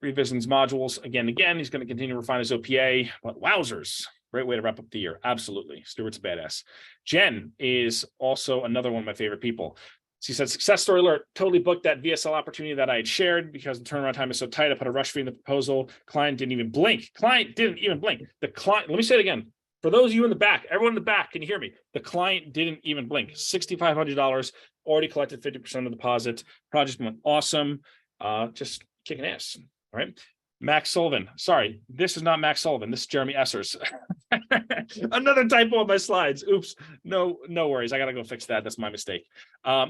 Revisions modules again. He's going to continue to refine his OPA, but wowzers. Great way to wrap up the year. Absolutely. Stuart's badass. Jen is also another one of my favorite people. She said, success story alert, totally booked that VSL opportunity that I had shared because the turnaround time is so tight. I put a rush fee in the proposal. Client didn't even blink. The client, let me say it again. For those of you in the back, everyone in the back, can you hear me? The client didn't even blink. $6,500, already collected 50% of the deposit. Project went awesome. Just kicking ass. All right. Max Sullivan. Sorry, this is not Max Sullivan. This is Jeremy Essers. Another typo on my slides. Oops. No worries. I got to go fix that. That's my mistake.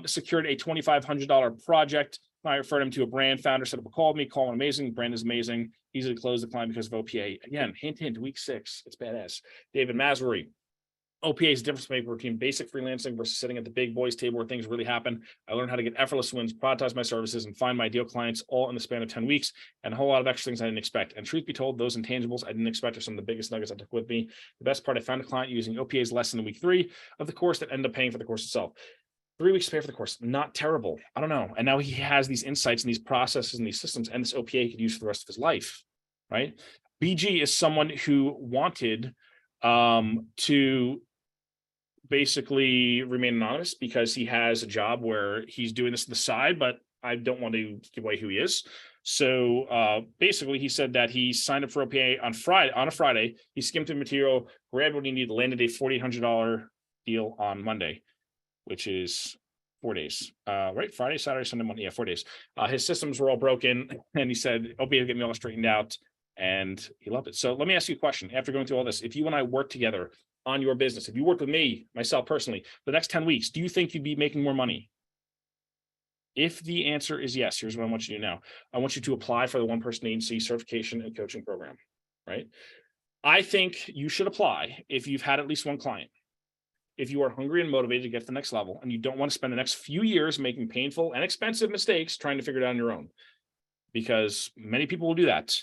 Secured a $2,500 project. I referred him to a brand founder, set up a call with me. Call amazing. Brand is amazing. Easily closed the client because of OPA. Again, hint, week 6. It's badass. David Masbury. OPA is the difference maker between basic freelancing versus sitting at the big boys table where things really happen. I learned how to get effortless wins, productize my services, and find my ideal clients all in the span of 10 weeks, and a whole lot of extra things I didn't expect. And truth be told, those intangibles I didn't expect are some of the biggest nuggets I took with me. The best part, I found a client using OPA's lesson in week 3 of the course that ended up paying for the course itself. 3 weeks to pay for the course, not terrible. I don't know. And now he has these insights and these processes and these systems, and this OPA he could use for the rest of his life, right? BG is someone who wanted to basically remain anonymous because he has a job where he's doing this to the side, but I don't want to give away who he is. So basically he said that he signed up for OPA on a Friday. He skimmed through the material, grabbed what he needed, landed a $4,800 deal on Monday, which is 4 days, right? Friday, Saturday, Sunday, Monday. Yeah, 4 days. His systems were all broken, and he said, OPA will get me all straightened out, and he loved it. So let me ask you a question. After going through all this, if you and I work together on your business, if you worked with me, myself personally, the next 10 weeks, do you think you'd be making more money? If the answer is yes, here's what I want you to do now. I want you to apply for the one-person agency certification and coaching program, right? I think you should apply if you've had at least one client. If you are hungry and motivated to get to the next level, and you don't want to spend the next few years making painful and expensive mistakes trying to figure it out on your own, because many people will do that.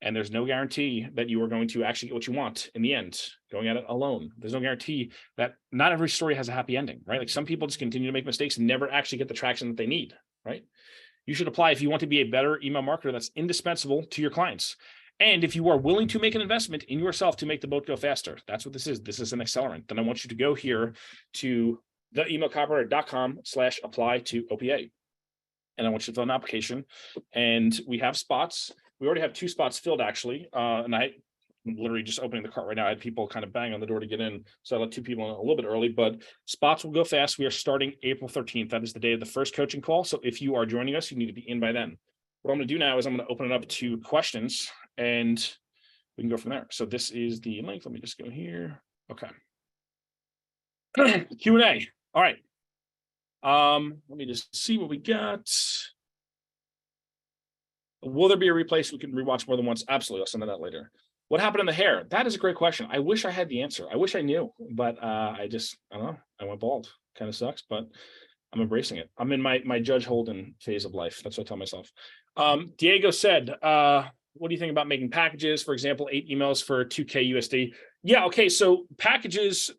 And there's no guarantee that you are going to actually get what you want in the end, going at it alone. There's no guarantee that not every story has a happy ending, right? Like some people just continue to make mistakes and never actually get the traction that they need, right? You should apply if you want to be a better email marketer that's indispensable to your clients. And if you are willing to make an investment in yourself to make the boat go faster, that's what this is. This is an accelerant. Then I want you to go here to theemailcopywriter.com/apply to OPA. And I want you to fill an application, and we have spots. We already have 2 spots filled actually. And I'm literally just opening the cart right now. I had people kind of bang on the door to get in. So I let 2 people in a little bit early, but spots will go fast. We are starting April 13th. That is the day of the first coaching call. So if you are joining us, you need to be in by then. What I'm going to do now is I'm going to open it up to questions, and we can go from there. So this is the link. Let me just go here. Okay. Q&A. All right. Let me just see what we got. Will there be a replay so we can rewatch more than once? Absolutely. I'll send that later. What happened in the hair? That is a great question. I wish I had the answer. I wish I knew, but I don't know. I went bald. Kind of sucks, but I'm embracing it. I'm in my Judge Holden phase of life. That's what I tell myself. Diego said, what do you think about making packages? For example, 8 emails for $2K USD. Yeah. Okay. So packages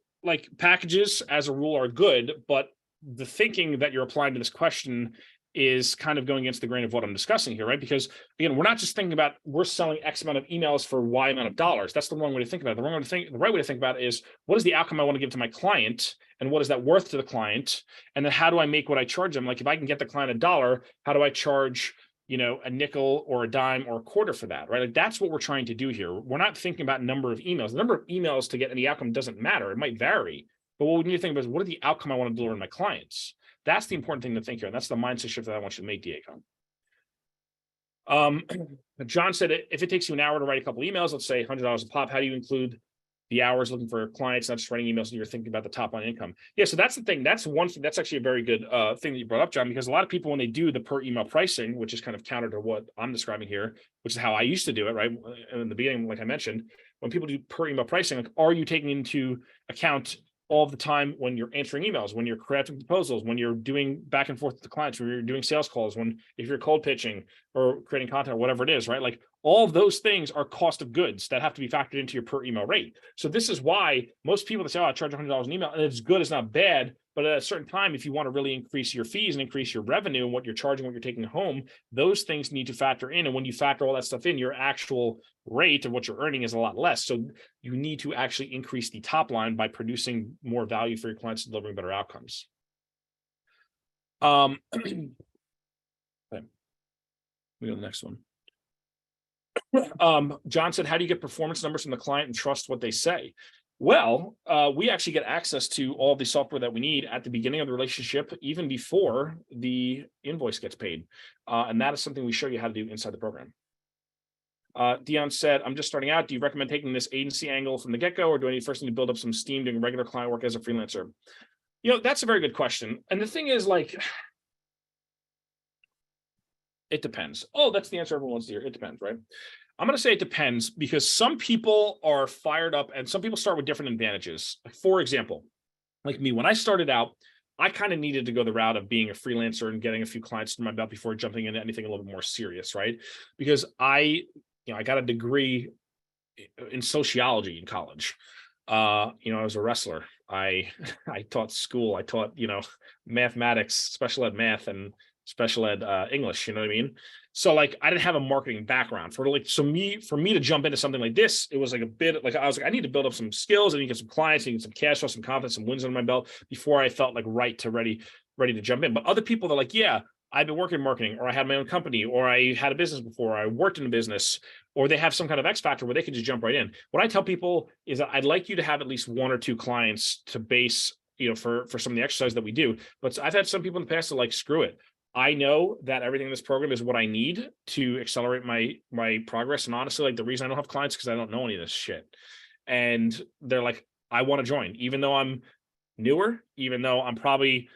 as a rule are good, but the thinking that you're applying to this question is kind of going against the grain of what I'm discussing here, right? Because again, we're not just thinking about we're selling X amount of emails for Y amount of dollars. That's the wrong way to think about it. The right way to think about it is, what is the outcome I want to give to my client, and what is that worth to the client? And then how do I make what I charge them? Like if I can get the client $1, how do I charge, a nickel or a dime or a quarter for that, right? Like that's what we're trying to do here. We're not thinking about number of emails. The number of emails to get any outcome doesn't matter. It might vary, but what we need to think about is what are the outcome I want to deliver to my clients? That's the important thing to think here. And that's the mindset shift that I want you to make, Diego. John said, if it takes you an hour to write a couple emails, let's say $100 a pop, how do you include the hours looking for clients, not just writing emails, and you're thinking about the top line income? Yeah, so that's the thing. That's one thing. That's actually a very good thing that you brought up, John, because a lot of people, when they do the per email pricing, which is kind of counter to what I'm describing here, which is how I used to do it, right? In the beginning, like I mentioned, when people do per email pricing, like, are you taking into account all the time when you're answering emails, when you're crafting proposals, when you're doing back and forth with the clients, when you're doing sales calls, if you're cold pitching or creating content, or whatever it is, right? Like all of those things are cost of goods that have to be factored into your per email rate. So this is why most people that say, oh, I charge $100 an email, and it's good, it's not bad. But at a certain time, if you want to really increase your fees and increase your revenue and what you're charging, what you're taking home, those things need to factor in. And when you factor all that stuff in, your actual rate of what you're earning is a lot less. So you need to actually increase the top line by producing more value for your clients and delivering better outcomes. Okay. We go to the next one. John said, how do you get performance numbers from the client and trust what they say? Well, we actually get access to all the software that we need at the beginning of the relationship, even before the invoice gets paid. And that is something we show you how to do inside the program. Dion said, I'm just starting out. Do you recommend taking this agency angle from the get-go, or do I need first need to build up some steam doing regular client work as a freelancer? That's a very good question. And the thing is, like, it depends. Oh, that's the answer everyone wants to hear. It depends, right? I'm going to say it depends, because some people are fired up and some people start with different advantages. Like, for example, like me, when I started out, I kind of needed to go the route of being a freelancer and getting a few clients to my belt before jumping into anything a little bit more serious, right? Because I got a degree in sociology in college. I was a wrestler. I taught school. I taught, mathematics, special ed math, and special ed English, you know what I mean? So like I didn't have a marketing background for me to jump into something like this. It was like a bit like I was like, I need to build up some skills, I need to get some clients, I need some cash flow, some confidence, some wins under my belt before I felt like ready to jump in. But other people, they're like, yeah, I've been working in marketing, or I had my own company, or I had a business before, or I worked in a business, or they have some kind of X factor where they can just jump right in. What I tell people is that I'd like you to have at least one or two clients to base, for some of the exercise that we do. But I've had some people in the past that like, screw it. I know that everything in this program is what I need to accelerate my progress. And honestly, like the reason I don't have clients is because I don't know any of this shit. And they're like, I want to join, even though I'm newer, even though I'm probably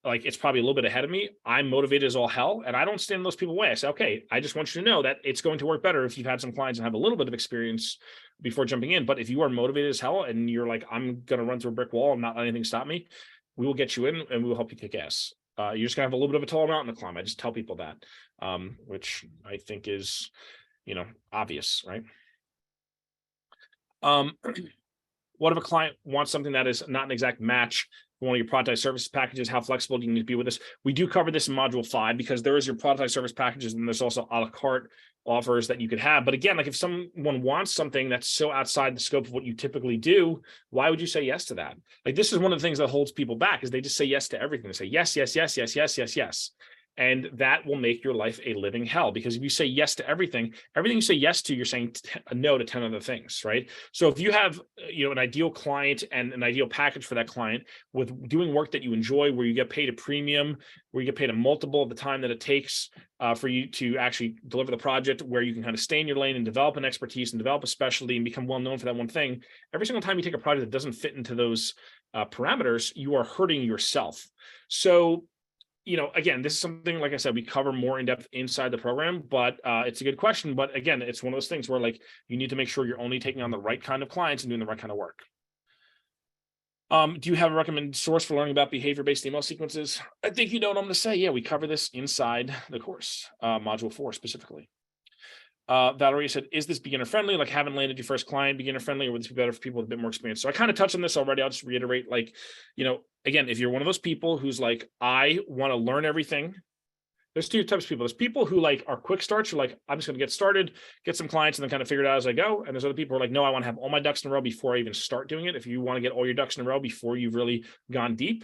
like, it's probably a little bit ahead of me. I'm motivated as all hell. And I don't stand those people away. I say, okay, I just want you to know that it's going to work better if you've had some clients and have a little bit of experience before jumping in. But if you are motivated as hell and you're like, I'm going to run through a brick wall and not let anything stop me, we will get you in and we will help you kick ass. You're just gonna have a little bit of a tall mountain to climb. I just tell people that, which I think is, obvious, right? What if a client wants something that is not an exact match for one of your productized services packages? How flexible do you need to be with this? We do cover this in module 5, because there is your productized service packages, and there's also a la carte offers that you could have. But again, like if someone wants something that's so outside the scope of what you typically do, why would you say yes to that? Like, this is one of the things that holds people back, is they just say yes to everything. They say yes, yes, yes, yes, yes, yes, yes. And that will make your life a living hell, because if you say yes to everything you say yes to, you're saying no to 10 other things, right? So if you have, an ideal client and an ideal package for that client with doing work that you enjoy, where you get paid a premium, where you get paid a multiple of the time that it takes for you to actually deliver the project, where you can kind of stay in your lane and develop an expertise and develop a specialty and become well known for that one thing, every single time you take a project that doesn't fit into those parameters, you are hurting yourself. So, again, this is something, like I said, we cover more in depth inside the program, but it's a good question. But again, it's one of those things where like you need to make sure you're only taking on the right kind of clients and doing the right kind of work. Do you have a recommended source for learning about behavior-based email sequences? I think you know what I'm going to say. Yeah, we cover this inside the course, module 4 specifically. Valerie said, is this beginner friendly? Like, haven't landed your first client, beginner friendly, or would this be better for people with a bit more experience? So I kind of touched on this already. I'll just reiterate, like, again, if you're one of those people who's like, I want to learn everything, there's two types of people. There's people who like are quick starts. You're like, I'm just going to get started, get some clients, and then kind of figure it out as I go. And there's other people who are like, no, I want to have all my ducks in a row before I even start doing it. If you want to get all your ducks in a row before you've really gone deep,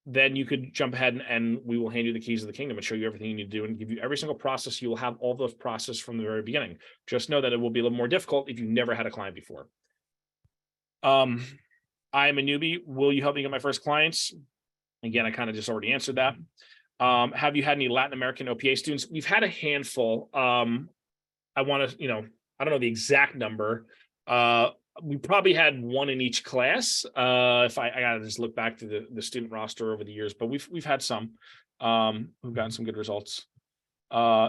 then you could jump ahead and we will hand you the keys of the kingdom and show you everything you need to do and give you every single process. You will have all those processes from the very beginning. Just know that it will be a little more difficult if you never had a client before. I am a newbie. Will you help me get my first clients? Again, I kind of just already answered that. Have you had any Latin American OPA students? We've had a handful. I want to, I don't know the exact number. We probably had one in each class. If I gotta just look back to the student roster over the years, but we've had some who've gotten some good results.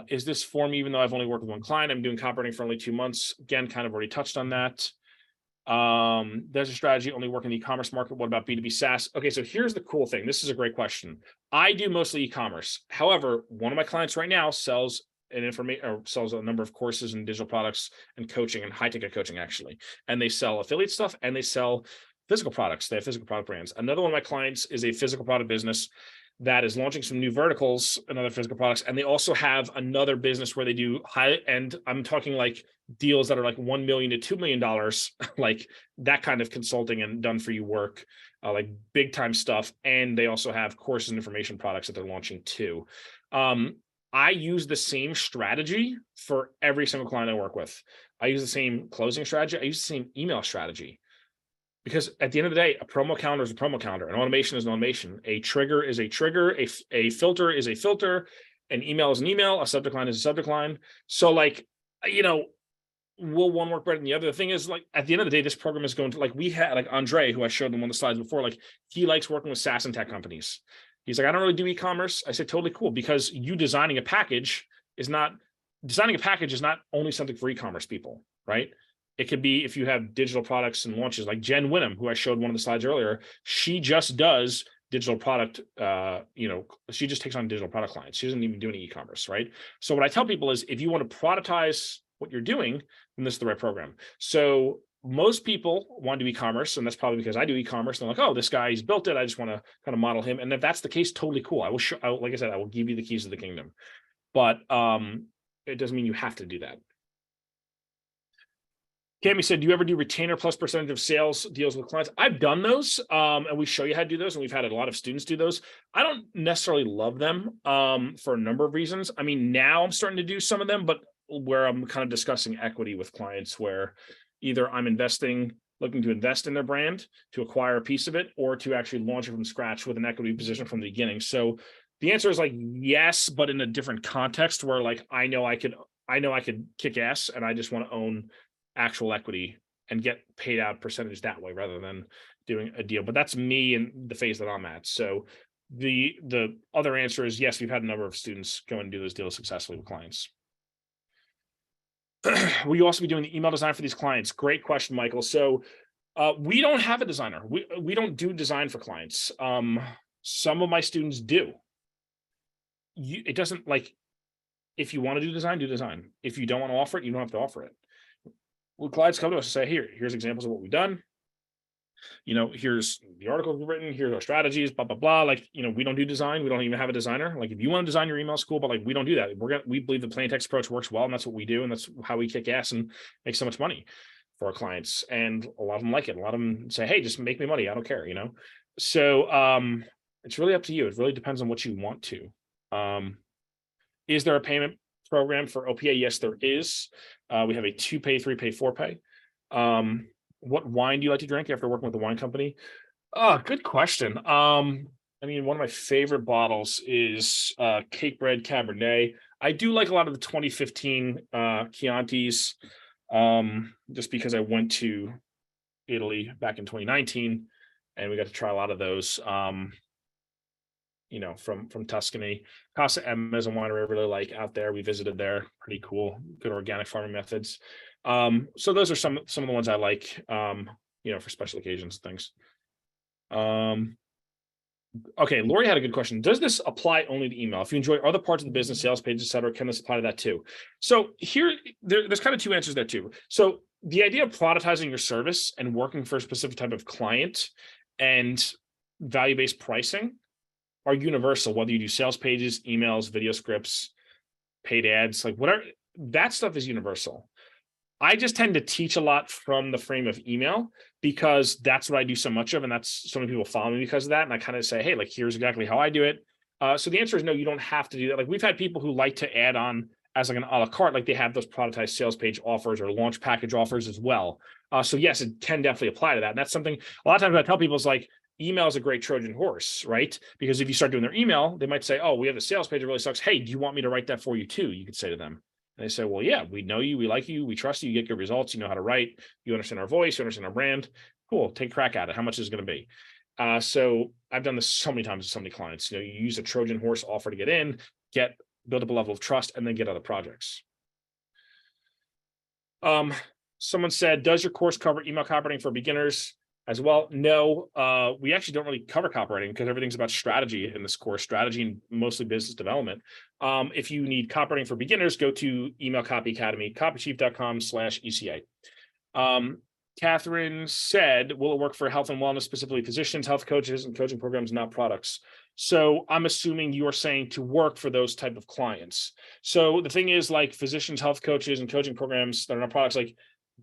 Is this for me, even though I've only worked with one client? I'm doing copywriting for only 2 months. Again, kind of already touched on that. There's a strategy only work in the e-commerce market. What about B2B SaaS? Okay, so here's the cool thing. This is a great question. I do mostly e-commerce. However, one of my clients right now sells sells a number of courses and digital products and coaching and high ticket coaching, actually. And they sell affiliate stuff and they sell physical products. They have physical product brands. Another one of my clients is a physical product business that is launching some new verticals and other physical products. And they also have another business where they do high end. I'm talking like deals that are like $1 million to $2 million, like that kind of consulting and done for you work, like big time stuff. And they also have courses and information products that they're launching too. I use the same strategy for every single client I work with. I use the same closing strategy. I use the same email strategy. Because at the end of the day, a promo calendar is a promo calendar. An automation is an automation. A trigger is a trigger. A filter is a filter. An email is an email. A subject line is a subject line. So like, will one work better than the other? The thing is, like, at the end of the day, this program is going to, like, we had like Andre, who I showed them on the slides before, like he likes working with SaaS and tech companies. He's like, I don't really do e-commerce. I said, totally cool, because you designing a package is not only something for e-commerce people, right? It could be if you have digital products and launches, like Jen Winham, who I showed one of the slides earlier. She just does digital product, she just takes on digital product clients. She doesn't even do any e-commerce, right? So what I tell people is, if you want to productize what you're doing, then this is the right program. So most people want to do e-commerce, and that's probably because I do e-commerce. And they're like, oh, this guy, he's built it. I just want to kind of model him. And if that's the case, totally cool. Like I said, I will give you the keys to the kingdom. But it doesn't mean you have to do that. Cami said, do you ever do retainer plus percentage of sales deals with clients? I've done those, and we show you how to do those, and we've had a lot of students do those. I don't necessarily love them for a number of reasons. I mean, now I'm starting to do some of them, but where I'm kind of discussing equity with clients, where either I'm looking to invest in their brand to acquire a piece of it, or to actually launch it from scratch with an equity position from the beginning. So the answer is like yes, but in a different context, where like I know I could kick ass, and I just want to own actual equity and get paid out percentage that way rather than doing a deal. But that's me and the phase that I'm at. So the other answer is yes, we've had a number of students go and do those deals successfully with clients. Will you also be doing the email design for these clients? Great question, Michael. So we don't have a designer. We don't do design for clients. Some of my students do. It doesn't, like, if you want to do design. If you don't want to offer it, you don't have to offer it. Well, clients come to us and say, here's examples of what we've done. Here's the articles we've written, here's our strategies, blah, blah, blah. Like, we don't do design. We don't even have a designer. Like, if you want to design your email, school, but like, we don't do that. We believe the plain text approach works well, and that's what we do. And that's how we kick ass and make so much money for our clients. And a lot of them like it. A lot of them say, hey, just make me money. I don't care, So it's really up to you. It really depends on what you want to. Is there a payment program for OPA? Yes, there is. We have a 2-pay, 3-pay, 4-pay. What wine do you like to drink after working with the wine company? Good question. One of my favorite bottles is Cake Bread Cabernet. I do like a lot of the 2015 Chiantis, just because I went to Italy back in 2019, and we got to try a lot of those. From Tuscany. Casa M is a winery I really like out there. We visited there. Pretty cool. Good organic farming methods. So those are some of the ones I like, for special occasions and things. Okay, Lori had a good question. Does this apply only to email? If you enjoy other parts of the business, sales pages, et cetera, can this apply to that too? So there's kind of two answers there too. So the idea of productizing your service and working for a specific type of client and value-based pricing are universal, whether you do sales pages, emails, video scripts, paid ads, like whatever, that stuff is universal. I just tend to teach a lot from the frame of email, because that's what I do so much of. And that's so many people follow me because of that. And I kind of say, hey, like, here's exactly how I do it. So the answer is no, you don't have to do that. Like, we've had people who like to add on as like an a la carte, like they have those productized sales page offers or launch package offers as well. So yes, it can definitely apply to that. And that's something a lot of times I tell people is like, email is a great Trojan horse, right? Because if you start doing their email, they might say, oh, we have the sales page, it really sucks. Hey, do you want me to write that for you too? You could say to them. And they say, well, yeah, we know you, we like you, we trust you, you get good results, you know how to write, you understand our voice, you understand our brand. Cool, take a crack at it. How much is it going to be? So I've done this so many times with so many clients. You use a Trojan horse offer to get in, get build up a level of trust, and then get other projects. Someone said, does your course cover email copywriting for beginners as well? No, we actually don't really cover copywriting because everything's about strategy in this course, strategy and mostly business development. If you need copywriting for beginners, go to Email Copy Academy, copychief.com/ECA. Catherine said, will it work for health and wellness, specifically physicians, health coaches, and coaching programs, not products? So I'm assuming you are saying to work for those type of clients. So the thing is, like physicians, health coaches, and coaching programs that are not products, like,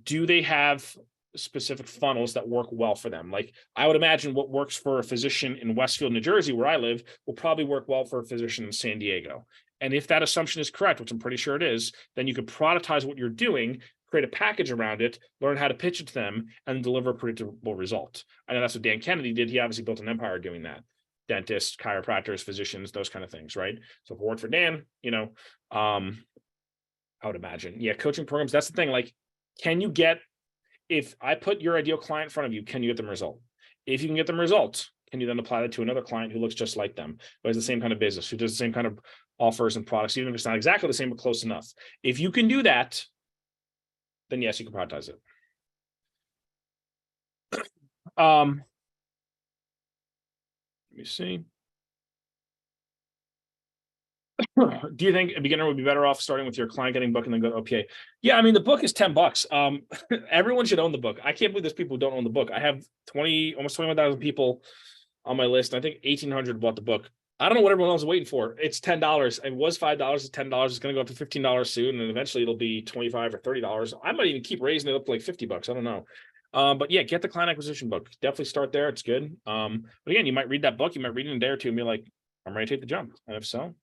do they have specific funnels that work well for them? Like, I would imagine what works for a physician in Westfield, New Jersey, where I live, will probably work well for a physician in San Diego. And if that assumption is correct, which I'm pretty sure it is, then you could productize what you're doing, create a package around it, learn how to pitch it to them, and deliver a predictable result. I know that's what Dan Kennedy did. He obviously built an empire doing that. Dentists, chiropractors, physicians, those kind of things, right? So if it worked for Dan, I would imagine. Yeah, coaching programs, that's the thing. Like, can you get, if I put your ideal client in front of you, can you get them a result? If you can get them results, can you then apply that to another client who looks just like them, who has the same kind of business, who does the same kind of offers and products, even if it's not exactly the same, but close enough? If you can do that, then yes, you can productize it. Let me see. Do you think a beginner would be better off starting with your client getting book and then go to OPA? Yeah, I mean, the book is $10. Everyone should own the book. I can't believe there's people who don't own the book. I have almost 21,000 people on my list. I think 1,800 bought the book. I don't know what everyone else is waiting for. It's $10. It was $5. It's $10. It's going to go up to $15 soon, and eventually it'll be $25 or $30. I might even keep raising it up to like $50. I don't know. But yeah, get the client acquisition book. Definitely start there. It's good. But again, you might read that book. You might read it in a day or two and be like, I'm ready to take the jump. And if so,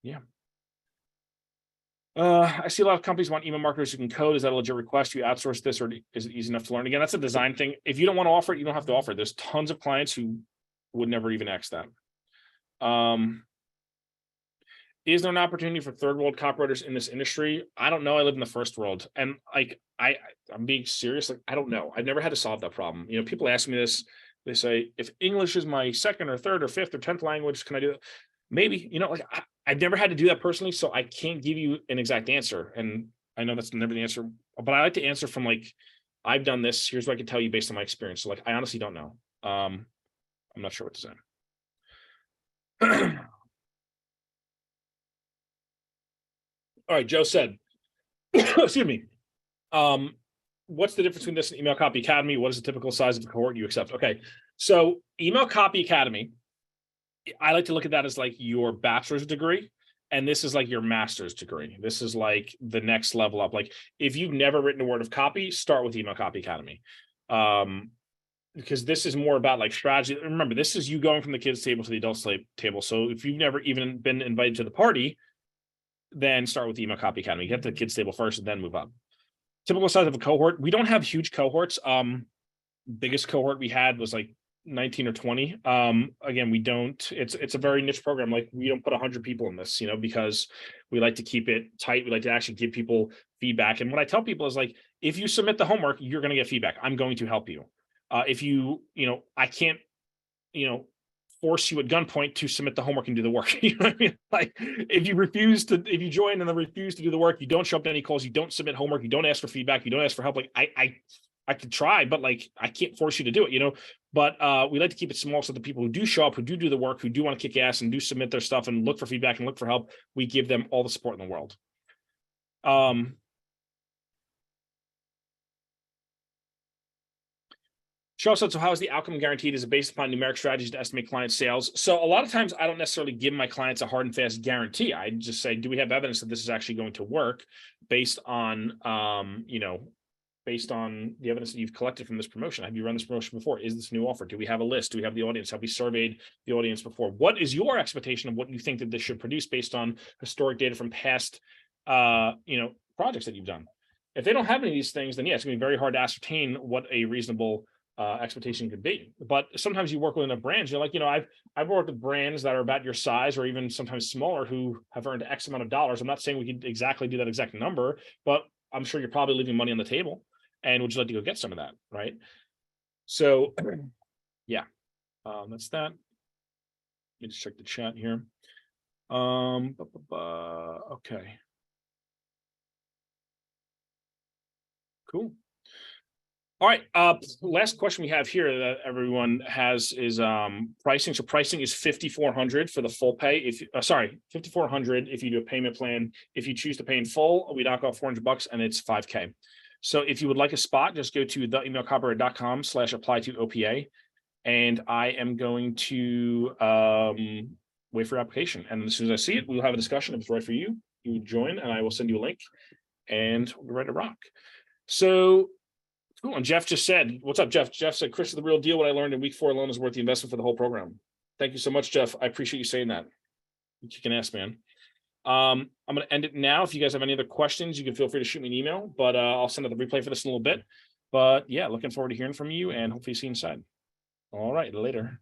yeah. I see a lot of companies want email marketers who can code. Is that a legit request? Do you outsource this, or is it easy enough to learn? Again, that's a design thing. If you don't want to offer it, you don't have to offer it. There's tons of clients who would never even ask that. Is there an opportunity for third world copywriters in this industry? I don't know. I live in the first world, and like I'm being serious. Like, I don't know. I've never had to solve that problem. People ask me this. They say, if English is my second or third or fifth or 10th language, can I do it? Maybe. I've never had to do that personally, so I can't give you an exact answer. And I know that's never the answer, but I like to answer from like, I've done this. Here's what I can tell you based on my experience. So like, I honestly don't know. I'm not sure what to say. All right, Joe said, excuse me. What's the difference between this and Email Copy Academy? What is the typical size of the cohort you accept? Okay, so Email Copy Academy, I like to look at that as like your bachelor's degree, and this is like your master's degree. This is like the next level up. Like, if you've never written a word of copy, start with Email Copy Academy. Because this is more about like strategy. Remember, this is you going from the kids' table to the adults' table. So if you've never even been invited to the party, then start with the Email Copy Academy. Get to the kids' table first and then move up. Typical size of a cohort. We don't have huge cohorts. Biggest cohort we had was like 19 or 20. Again, we don't, it's a very niche program. Like, we don't put 100 people in this, because we like to keep it tight. We like to actually give people feedback. And what I tell people is, like, if you submit the homework, you're going to get feedback. I'm going to help you. If I can't, force you at gunpoint to submit the homework and do the work. You know what I mean? Like, if you join and then refuse to do the work, you don't show up to any calls, you don't submit homework, you don't ask for feedback, you don't ask for help. Like, I could try, but like, I can't force you to do it, but we like to keep it small, so the people who do show up, who do the work, who do want to kick ass and do submit their stuff and look for feedback and look for help, we give them all the support in the world. She also said, so how is the outcome guaranteed? Is it based upon numeric strategies to estimate client sales? So a lot of times I don't necessarily give my clients a hard and fast guarantee. I just say, do we have evidence that this is actually going to work based on, based on the evidence that you've collected from this promotion? Have you run this promotion before? Is this a new offer? Do we have a list? Do we have the audience? Have we surveyed the audience before? What is your expectation of what you think that this should produce based on historic data from past, projects that you've done? If they don't have any of these things, then yeah, it's going to be very hard to ascertain what a reasonable expectation could be. But sometimes you work within a brand, you're like, I've worked with brands that are about your size or even sometimes smaller who have earned X amount of dollars. I'm not saying we could exactly do that exact number, but I'm sure you're probably leaving money on the table, and would you like to go get some of that, right? So yeah, that's that. Let me just check the chat here. Okay. Cool. All right. Last question we have here that everyone has is pricing. So pricing is 5,400 for the full pay. If 5,400 if you do a payment plan. If you choose to pay in full, we knock off $400 and it's 5K. So if you would like a spot, just go to theemailcopper.com/apply to OPA. And I am going to wait for your application. And as soon as I see it, we'll have a discussion. If it's right for you, you would join and I will send you a link and we're ready to rock. So cool. And Jeff just said, what's up, Jeff? Jeff said, Chris is the real deal. What I learned in week 4 alone is worth the investment for the whole program. Thank you so much, Jeff. I appreciate you saying that. You can ask, man. I'm going to end it now. If you guys have any other questions, you can feel free to shoot me an email, but I'll send out the replay for this in a little bit. But yeah, looking forward to hearing from you and hopefully see you inside. All right, later.